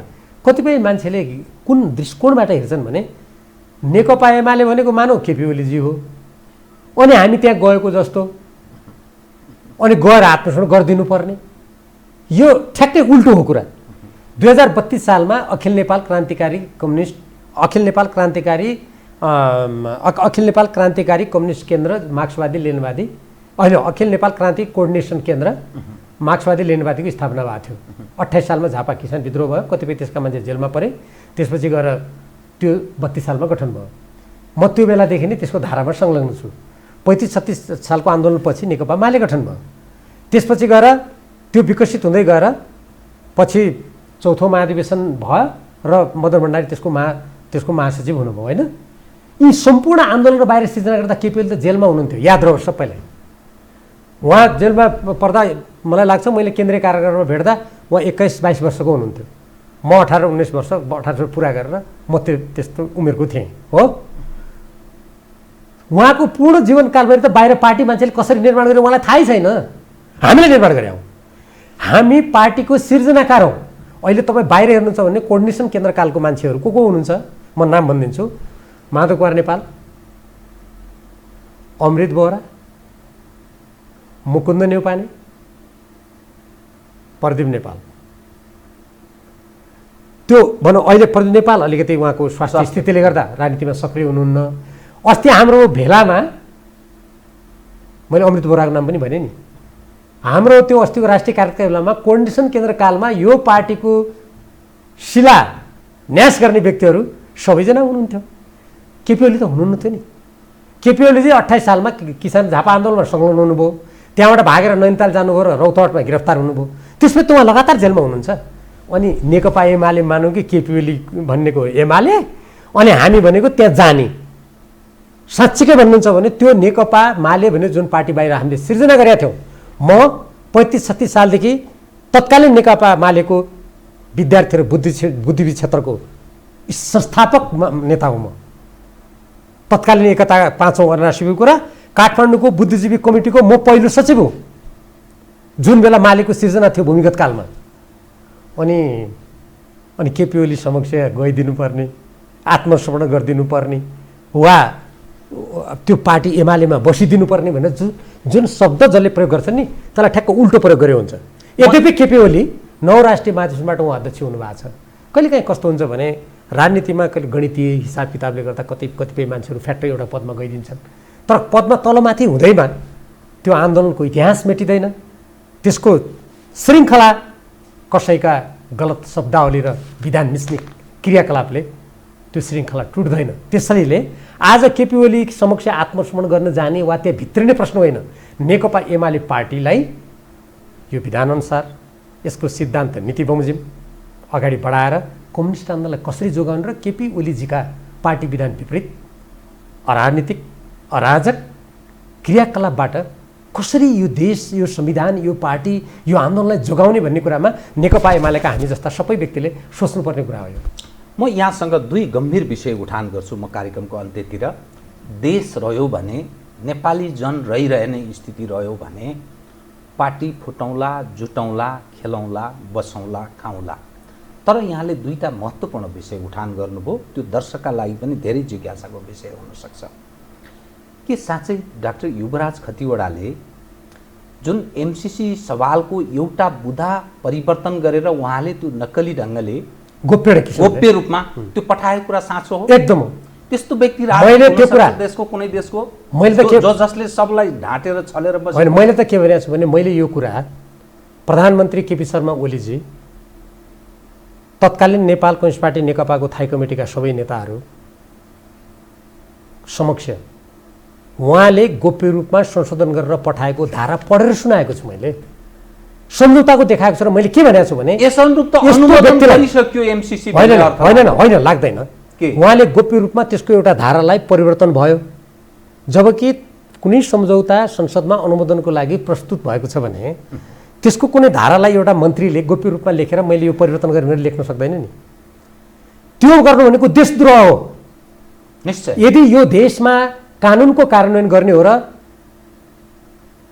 कतिपय मान्छेले कुन दृष्टिकोणबाट हेर्छन् भने नेकपा एमाले भनेको मानव केपी ओलीजी हो अनि हामी त्यहाँ गएको जस्तो अनि गएर आत्मसमर्पण गरिदिनु पर्ने, यो ठ्याक्कै उल्टो हो कुरा। 2032 सालमा अखिल नेपाल क्रान्तिकारी कम्युनिस्ट केन्द्र मार्क्सवादी लेनिनवादी होइन अखिल नेपाल क्रान्ति कोअर्डिनेसन केन्द्र मार्क्सवादी लेनिनवादीको स्थापना भएको थियो। 28 सालमा झापा किसान विद्रोह भयो, कतिपय त्यसका मान्छे जेलमा परे, त्यसपछि गएर त्यो 32 सालमा गठन भयो। म त्यो बेलादेखि नै त्यसको धारामा संलग्न छु। 35-36 सालको आन्दोलनपछि नेकपा माले गठन भयो, त्यसपछि गएर त्यो विकसित हुँदै गएर पछि चौथो महाधिवेशन भयो र मदन भण्डारी त्यसको महासचिव हुनुभयो। होइन, यी सम्पूर्ण आन्दोलन बाहिर सिर्जना गर्दा केपी ओली त जेलमा हुनुहुन्थ्यो, याद रहोस् सबैलाई। उहाँ जेलमा पर्दा मलाई लाग्छ मैले केन्द्रीय कारागारमा भेट्दा उहाँ 21-22 वर्षको हुनुहुन्थ्यो, म 18-19 वर्ष 18 पुरा गरेर म त्यस्तो उमेरको थिएँ हो। उहाँको पूर्ण जीवनकालभरि त बाहिर पार्टी मान्छेले कसरी निर्माण गर्यो उहाँलाई थाहै छैन, हामीले निर्माण गरे हौँ। हामी पार्टीको सिर्जनाकार हौँ। अहिले तपाईँ बाहिर हेर्नुहुन्छ भने कोअर्डिनेसन केन्द्रकालको मान्छेहरू को हुनुहुन्छ, म नाम भनिदिन्छु। माधव कुमार नेपाल, अमृत बोहरा, मुकुन्द नेउपाने, प्रदीप नेपाल। त्यो भनौँ अहिले प्रदीप नेपाल अलिकति उहाँको स्वास्थ्य स्थितिले गर्दा राजनीतिमा सक्रिय हुनुहुन्न। अस्ति हाम्रो भेलामा मैले अमृत बोहराको नाम पनि भने नि, हाम्रो त्यो अस्तिको राष्ट्रिय कार्यक्रममा कोअर्डिनेसन केन्द्रकालमा यो पार्टीको शिलान्यास गर्ने व्यक्तिहरू सबैजना हुनुहुन्थ्यो। केपी ओली त हुनुहुन्न थियो नि। केपी ओलीजी 28 सालमा किसान झापा आन्दोलनमा संलग्न हुनुभयो, त्यहाँबाट भागेर नैनीताल जानुभयो र रौतहटमा गिरफ्तार हुनुभयो, त्यसपछि त उहाँ लगातार जेलमा हुनुहुन्छ। अनि नेकपा एमाले मानौँ कि केपी ओली भन्नेको एमाले अनि हामी भनेको त्यहाँ जाने, साँच्चीकै भन्नुहुन्छ भने त्यो नेकपा माले भने जुन पार्टी बाहिर हामीले सिर्जना गरेका थियौँ, म 35-36 सालदेखि तत्कालीन नेकपा मालेको विद्यार्थी र बुद्धिजीवी क्षेत्रको संस्थापक नेता हुँ। म तत्कालीन एकता 5औं अन्तर्राष्ट्रिय कुरा काठमाडौँको बुद्धिजीवी कमिटीको म पहिलो सचिव हुँ, जुन बेला मालेको सिर्जना थियो भूमिगत कालमा। अनि केपी ओली समक्ष गइदिनु पर्ने, आत्मसमर्पण गरिदिनु पर्ने, वा त्यो पार्टी एमालेमा बसिदिनु पर्ने भनेर जुन शब्द जसले प्रयोग गर्छन् नि त्यसलाई ठ्याक्क उल्टो प्रयोग गरे हुन्छ। यद्यपि केपी ओली 9 राष्ट्रिय महाधिवेशनबाट उहाँ अध्यक्ष हुनुभएको छ। कहिलेकाहीँ कस्तो हुन्छ भने राजनीतिमा कहिले गणितीय हिसाब किताबले गर्दा कतिपय मान्छेहरू फ्याक्ट्री एउटा पदमा गइदिन्छन्, तर पदमा तलमाथि हुँदैमा त्यो आन्दोलनको इतिहास मेटिँदैन, त्यसको श्रृङ्खला कसैका गलत शब्दावली र विधान मिच्ने क्रियाकलापले त्यो श्रृङ्खला टुट्दैन। त्यसैले आज केपी ओली समक्ष आत्मसमर्पण गर्न जाने वा त्यो भित्रिने प्रश्न होइन, नेकपा एमाले पार्टीलाई यो विधानअनुसार यसको सिद्धान्त नीति बमोजिम अगाडि बढाएर कम्युनिस्ट आन्दोलनलाई कसरी जोगाउनु र केपी ओलीजीका पार्टी विधान विपरीत अराजनीतिक अराजक क्रियाकलापबाट कसरी यो देश, यो संविधान, यो पार्टी, यो आन्दोलनलाई जोगाउने भन्ने कुरामा नेकपा एमालेका हामी जस्ता सबै व्यक्तिले सोच्नुपर्ने कुरा हो। म यहाँसँग 2 गम्भीर विषय उठान गर्छु। म कार्यक्रमको अन्त्यतिर देश रह्यो भने, नेपाली जन रहिरहने स्थिति रह्यो भने पार्टी फुटौँला, जुटौँला, खेलौँला, बसौँला, खाउँला। तर यहाँले 2टा महत्त्वपूर्ण विषय उठान गर्नुभयो, त्यो दर्शकका लागि पनि धेरै जिज्ञासाको विषय हुनसक्छ। के साँच्चै डाक्टर युवराज खतिवडाले जुन एमसीसी सवालको एउटा बुँदा परिवर्तन गरेर उहाँले त्यो नक्कली ढङ्गले गोप्य रूपमा त्यो पठाएको कुरा साँचो हो? एकदम हो। त्यस्तो व्यक्ति देशको कुनै देशको जसले सबलाई ढाँटेर छलेर बस्छ? होइन, मैले त के भनेको छु भने मैले यो कुरा प्रधानमन्त्री केपी शर्मा ओलीजी तत्कालीन नेपाल कम्युनिस्ट पार्टी नेकपाको थाई कमिटीका सबै नेताहरू समक्ष उहाँले गोप्य रूपमा संशोधन गरेर पठाएको धारा पढेर सुनाएको छु। मैले सम्झौताको देखाएको छु र मैले के भनेको छु भने यस अनुरूप त अनुमोदन गरिसक्यो एमसीसी होइन लाग्दैन। उहाँले गोप्य रूपमा त्यसको एउटा धारालाई परिवर्तन भयो। जबकि कुनै सम्झौता संसदमा अनुमोदनको लागि प्रस्तुत भएको छ भने त्यसको कुनै धारालाई एउटा मन्त्रीले गोप्य रूपमा लेखेर मैले यो परिवर्तन गरेर लेख्न सक्दैन नि। त्यो गर्नु भनेको देशद्रोह हो। निश्चय। यदि यो देशमा कानुनको कार्यान्वयन गर्ने हो र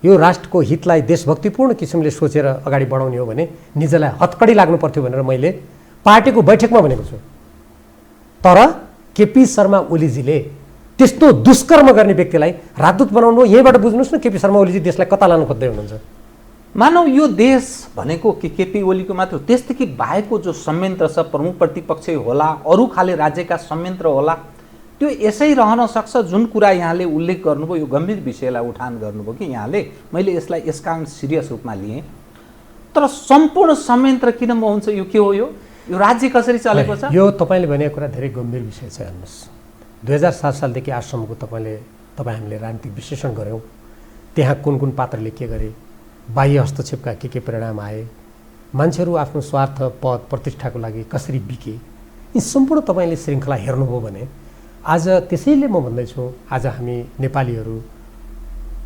यो राष्ट्रको हितलाई देशभक्तिपूर्ण किसिमले सोचेर अगाडि बढाउने हो भने निजलाई हतकडी लाग्नु पर्थ्यो भनेर मैले पार्टीको बैठकमा भनेको छु। तर केपी शर्मा ओलीजीले त्यस्तो दुष्कर्म गर्ने व्यक्तिलाई राजदूत बनाउनु, यहीँबाट बुझ्नुहोस् न केपी शर्मा ओलीजी देशलाई कता लानु खोज्दै हुनुहुन्छ। मानव यो देश भनेको केपी ओलीको मात्र, त्यसदेखि बाहेकको जो संयन्त्र छ, प्रमुख प्रतिपक्ष होला, अरू खाले राज्यका संयन्त्र होला, त्यो यसै रहन सक्छ। जुन कुरा यहाँले उल्लेख गर्नुभयो, यो गम्भीर विषयलाई उठान गर्नुभयो कि यहाँले, मैले यसलाई यस कारण सिरियस रूपमा लिएँ। तर सम्पूर्ण संयन्त्र किन हुन्छ? यो के हो? यो राज्य कसरी चलेको छ? यो तपाईँले भनेको कुरा धेरै गम्भीर विषय छ। हेर्नुहोस्, 2007 सालदेखि आजसम्मको हामीले राजनीतिक विश्लेषण गऱ्यौँ। त्यहाँ कुन कुन पात्रले के गरे, बाह्य हस्तक्षेपका के परिणाम आए, मान्छेहरू आफ्नो स्वार्थ पद प्रतिष्ठाको लागि कसरी बिके, यी सम्पूर्ण तपाईँले श्रृङ्खला हेर्नुभयो भने आज त्यसैले म भन्दैछु, आज हामी नेपालीहरू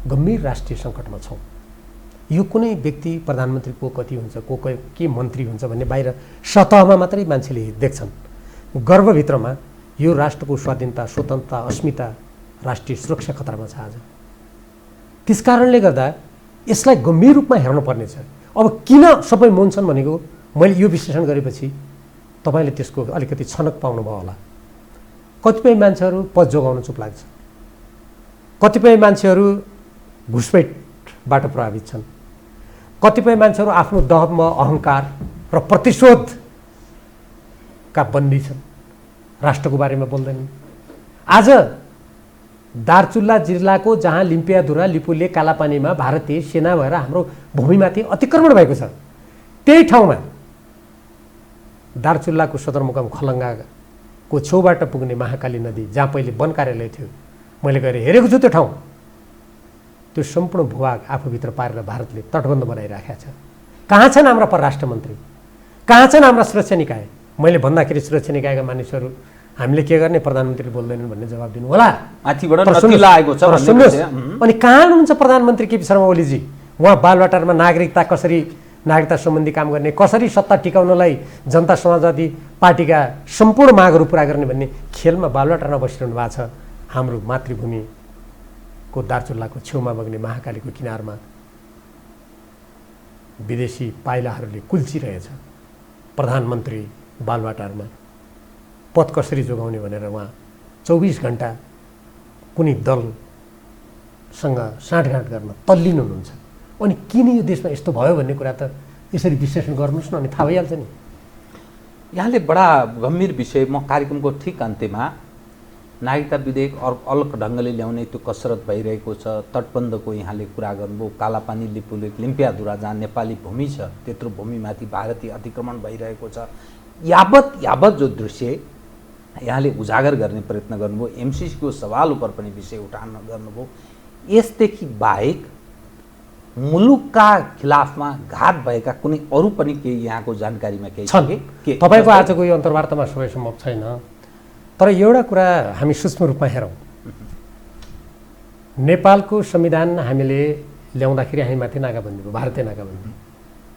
गम्भीर राष्ट्रिय सङ्कटमा छौँ। यो कुनै व्यक्ति प्रधानमन्त्री को कति हुन्छ, को के मन्त्री हुन्छ भन्ने बाहिर सतहमा मात्रै मान्छेले देख्छन्। गर्भभित्रमा यो राष्ट्रको स्वाधीनता, स्वतन्त्रता, अस्मिता, राष्ट्रिय सुरक्षा खतरामा छ आज। त्यसकारणले गर्दा यसलाई गम्भीर रूपमा हेर्नुपर्नेछ। अब किन सबै मौन छन् भनेको मैले यो विश्लेषण गरेपछि तपाईँले त्यसको अलिकति छनक पाउनुभयो होला। कतिपय मान्छेहरू पद जोगाउन चुप लाग्छ, कतिपय मान्छेहरू घुसपैठबाट प्रभावित छन्, कतिपय मान्छेहरू आफ्नो दहम, अहङ्कार र प्रतिशोधका बन्दी छन्, राष्ट्रको बारेमा बोल्दैनन्। आज दार्चुला जिल्लाको जहाँ लिम्पियाधुरा, लिपुले, कालापानीमा भारतीय सेना भएर हाम्रो भूमिमाथि अतिक्रमण भएको छ, त्यही ठाउँमा दार्चुलाको सदरमुकाम खलङ्गाको छेउबाट पुग्ने महाकाली नदी, जहाँ पहिले वन कार्यालय थियो, मैले गएर हेरेको छु त्यो ठाउँ। त्यो सम्पूर्ण भूभाग आफूभित्र पारेर भारतले तटबन्ध बनाइराखेको छ। कहाँ छन् हाम्रा परराष्ट्र मन्त्री? कहाँ छन् हाम्रा सुरक्षा निकाय? मैले भन्दाखेरि सुरक्षा निकायका मानिसहरू हामीले के गर्ने, प्रधानमन्त्रीले बोल्दैनन् भन्ने जवाब दिनु होला। माथिबाट नतिला आएको छ भन्ने विषय। अनि कहाँ हुनुहुन्छ प्रधानमन्त्री केपी शर्मा ओलीजी? उहाँ बालवाटारमा नागरिकता सम्बन्धी काम गर्ने, कसरी सत्ता टिकाउनलाई जनता समाजवादी पार्टीका सम्पूर्ण मागहरू पुरा गर्ने भन्ने खेलमा बालवाटारमा बसिरहनु भएको छ। हाम्रो मातृभूमिको दार्चुलाको छेउमा बग्ने महाकालीको किनारमा विदेशी पाइलाहरूले कुल्चिरहेछ। प्रधानमन्त्री बालवाटारमा पद कसरी जोगाउने भनेर उहाँ 24 घण्टा कुनै दलसँग साँठगाँठ गर्न तल्लीन हुनुहुन्छ। अनि किन यो देशमा यस्तो भयो भन्ने कुरा त यसरी विश्लेषण गर्नुहोस् न, अनि थाहा भइहाल्छ नि। यहाँले बडा गम्भीर विषय, म कार्यक्रमको ठिक अन्त्यमा नागरिकता विधेयक अलग ढङ्गले ल्याउने त्यो कसरत भइरहेको छ, तटबन्धको यहाँले कुरा गर्नुभयो। कालापानी, लिपुलेक, लिम्पियाधुरा जहाँ नेपाली भूमि छ, त्यत्रो भूमिमाथि भारतीय अतिक्रमण भइरहेको छ। यावत जो दृश्य यहाँले उजागर गर्ने प्रयत्न गर्नुभयो, एमसीसीको सवाल उपर पनि विषय उठान गर्नुभयो। यसदेखि बाहेक मुलुकका खिलाफमा घात भएका कुनै अरू पनि केही यहाँको जानकारीमा केही छ के? तपाईँको आजको यो अन्तर्वार्तामा सबै सम्भव छैन, तर एउटा कुरा हामी सूक्ष्म रूपमा हेरौँ। नेपालको संविधान हामीले ल्याउँदाखेरि हामी माथि नाकाबन्दी भयो, भारतीय नाकाबन्दी,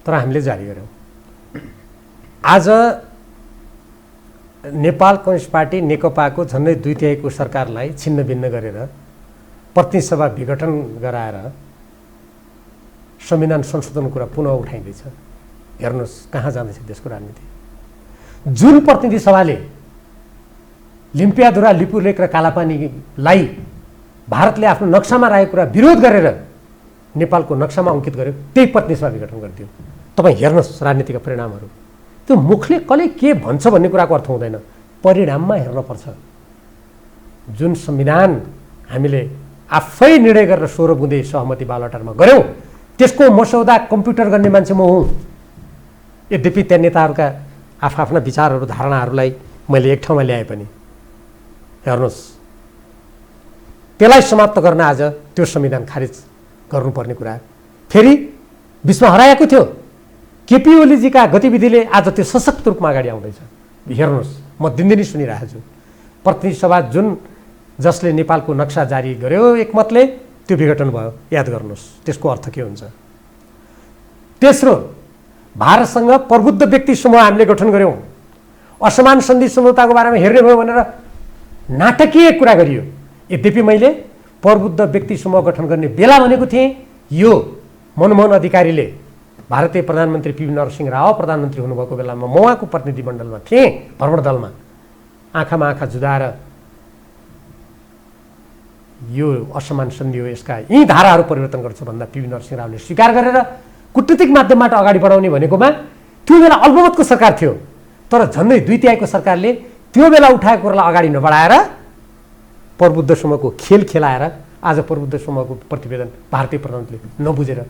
तर हामीले जारी गऱ्यौँ। आज नेपाल कम्युनिस्ट पार्टी नेकपाको झन्डै 2/3 सरकारलाई छिन्न भिन्न गरेर प्रतिनिधि सभा विघटन गराएर संविधान संशोधन कुरा पुनः उठाइँदैछ। हेर्नुहोस् कहाँ जाँदैछ देशको राजनीति। जुन प्रतिनिधि सभाले लिम्पियाधुरा, लिपुलेक र कालापानीलाई भारतले आफ्नो नक्सामा राखेको कुरा विरोध गरेर नेपालको नक्सामा अङ्कित गर्यो, त्यही प्रतिनिधि सभा विघटन गरिदियो। तपाईँ हेर्नुहोस् राजनीतिका परिणामहरू। त्यो मुखले कसले के भन्छ भन्ने कुराको अर्थ हुँदैन, परिणाममा हेर्नुपर्छ। जुन संविधान हामीले आफै निर्णय गरेर 16 बुँदे सहमति बालवाटारमा गऱ्यौँ, त्यसको मसौदा कम्प्युटर गर्ने मान्छे म हुँ। यद्यपि त्यहाँ नेताहरूका आफ्ना विचारहरू धारणाहरूलाई मैले एक ठाउँमा ल्याएँ पनि हेर्नुहोस् त्यसलाई समाप्त गर्न आज त्यो संविधान खारिज गर्नुपर्ने कुरा फेरि बिचमा हराएको थियो। केपी ओलीजीका गतिविधिले आज त्यो सशक्त रूपमा अगाडि आउँदैछ। हेर्नुहोस् म दिनदिनै सुनिरहेको छु। प्रतिनिधि सभा जुन जसले नेपालको नक्सा जारी गर्यो एकमतले त्यो विघटन भयो। याद गर्नुहोस् त्यसको अर्थ के हुन्छ। तेस्रो भारतसँग प्रबुद्ध व्यक्ति समूह हामीले गठन गर्यौँ। असमान सन्धि सम्झौताको बारेमा हेर्ने भयो भनेर नाटकीय कुरा गरियो। यद्यपि मैले प्रबुद्ध व्यक्ति समूह गठन गर्ने बेला भनेको थिएँ। यो मनमोहन अधिकारीले भारतीय प्रधानमन्त्री पी नरसिंह राव प्रधानमन्त्री हुनुभएको बेलामा म उहाँको प्रतिनिधिमण्डलमा थिएँ भ्रमण दलमा। आँखामा आँखा जुदाएर यो असमान सन्धि हो यसका यी धाराहरू परिवर्तन गर्छ भन्दा पी नरसिंह रावले स्वीकार गरेर कूटनीतिक माध्यमबाट अगाडि बढाउने भनेकोमा त्यो बेला अल्पमतको सरकार थियो। तर झन्डै 2/3 सरकारले त्यो बेला उठाएको कुरालाई अगाडि नबढाएर प्रबुद्ध समूहको खेल खेलाएर आज प्रबुद्ध समूहको प्रतिवेदन भारतीय प्रधानमन्त्रीले नबुझेर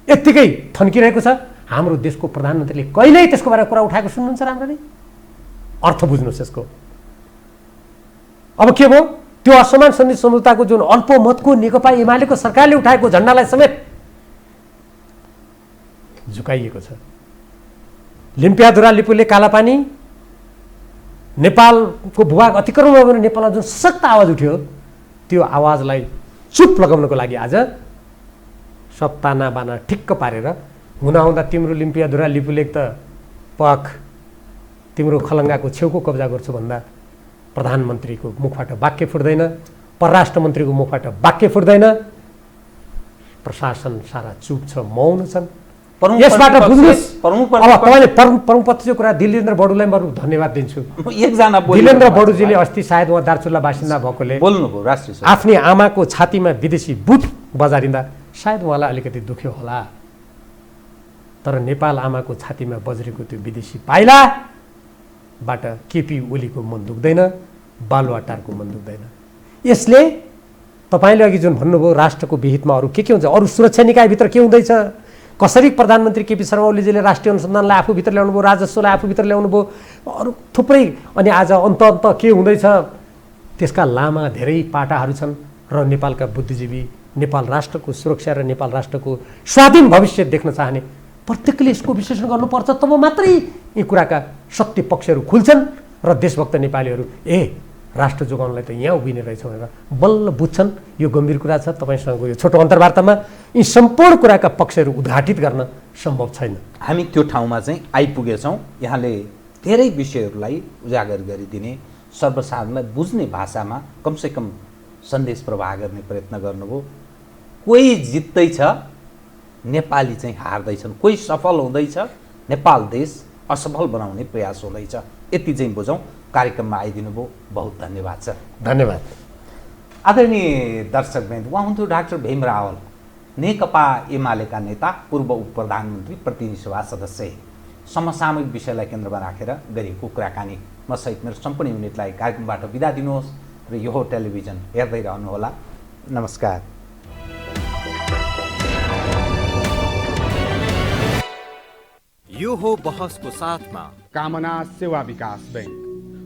यत्तिकै थन्किरहेको छ। हाम्रो देशको प्रधानमन्त्रीले कहिल्यै त्यसको बारेमा कुरा उठाएको सुन्नुहुन्छ राम्ररी? अर्थ बुझ्नुहोस् यसको। अब के भयो? त्यो असमान सन्धि सम्झौताको जुन अल्पमतको नेकपा एमालेको सरकारले उठाएको झन्डालाई समेत झुकाइएको छ। लिम्पियाधुरा लिपुले कालापानी नेपालको भूभाग अतिक्रमण भयो भने नेपालमा जुन सशक्त आवाज उठ्यो त्यो आवाजलाई चुप लगाउनको लागि आज सब ताना बाना ठिक्क पारेर हुँदा तिम्रो लिम्पियाधुरा लिपुले त पख तिम्रो खलङ्गाको छेउको कब्जा गर्छु भन्दा प्रधानमन्त्रीको मुखबाट वाक्य फुट्दैन, परराष्ट्र मन्त्रीको मुखबाट वाक्य फुट्दैन, प्रशासन सारा चुप छ, मौन छन्। यसबाट बुझ्नुहोस् अब तपाईँले प्रमुखपक्षको कुरा दिलेन्द्र बडुलाई म धन्यवाद दिन्छु। एकजना दिलेन्द्र बडुजीले अस्ति सायद उहाँ दार्चुला बासिन्दा भएकोले बोल्नुभयो राष्ट्रिय आफ्नै आमाको छातीमा विदेशी बुट बजारिँदा सायद उहाँलाई अलिकति दुख्यो होला। तर नेपाल आमाको छातीमा बज्रेको त्यो विदेशी पाइलाबाट केपी ओलीको मन दुख्दैन, बालुवाटारको मन दुख्दैन। यसले तपाईँले अघि जुन भन्नुभयो राष्ट्रको विहितमा अरू के हुन्छ, अरू सुरक्षा निकायभित्र के हुँदैछ, कसरी प्रधानमन्त्री केपी शर्मा ओलीजीले राष्ट्रिय अनुसन्धानलाई आफूभित्र ल्याउनुभयो, राजस्वलाई आफूभित्र ल्याउनुभयो, अरू थुप्रै। अनि आज अन्त के हुँदैछ त्यसका लामा धेरै पाटाहरू छन् र नेपालका बुद्धिजीवी नेपाल राष्ट्रको सुरक्षा र नेपाल राष्ट्रको स्वाधीन भविष्य देख्न चाहने प्रत्येकले यसको विश्लेषण गर्नुपर्छ। तब मात्रै यी कुराका सत्य पक्षहरू खुल्छन् र देशभक्त नेपालीहरू राष्ट्र जोगाउनलाई त यहाँ उभिने रहेछ भनेर बल्ल बुझ्छन्। यो गम्भीर कुरा छ। तपाईँसँगको यो छोटो अन्तर्वार्तामा यी सम्पूर्ण कुराका पक्षहरू उद्घाटित गर्न सम्भव छैन। हामी त्यो ठाउँमा चाहिँ आइपुगेछौँ। यहाँले धेरै विषयहरूलाई उजागर गरिदिने, सर्वसाधारणलाई बुझ्ने भाषामा कमसेकम सन्देश प्रवाह गर्ने प्रयत्न गर्नुभयो। कोही जित्दैछ, नेपाली चाहिँ हार्दैछन्, कोही सफल हुँदैछ, नेपाल देश असफल बनाउने प्रयास हुँदैछ। यति चाहिँ बुझौँ। कार्यक्रममा आइदिनु भयो, बहुत धन्यवाद सर। धन्यवाद। आदरणीय दर्शकवृन्द, उहाँ हुन्थ्यो डाक्टर भीम रावल, नेकपा एमालेका नेता, पूर्व उप प्रधानमन्त्री, प्रतिनिधि सभा सदस्य। समसामयिक विषयलाई केन्द्रमा राखेर गरिएको कुराकानी। म सहित मेरो सम्पूर्ण युनिटलाई कार्यक्रमबाट बिदा दिनुहोस् र यो टेलिभिजन हेर्दै रहनुहोला। नमस्कार। यो हो बहसको साथमा कामना सेवा विकास बैंक,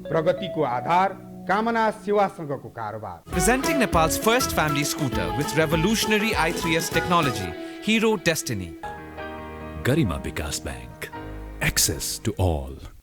प्रगतिको आधार कामना सेवासँगको कारोबार। Presenting Nepal's first family scooter with revolutionary i3S technology, Hero Destiny. Garima Vikas Bank. Access to all.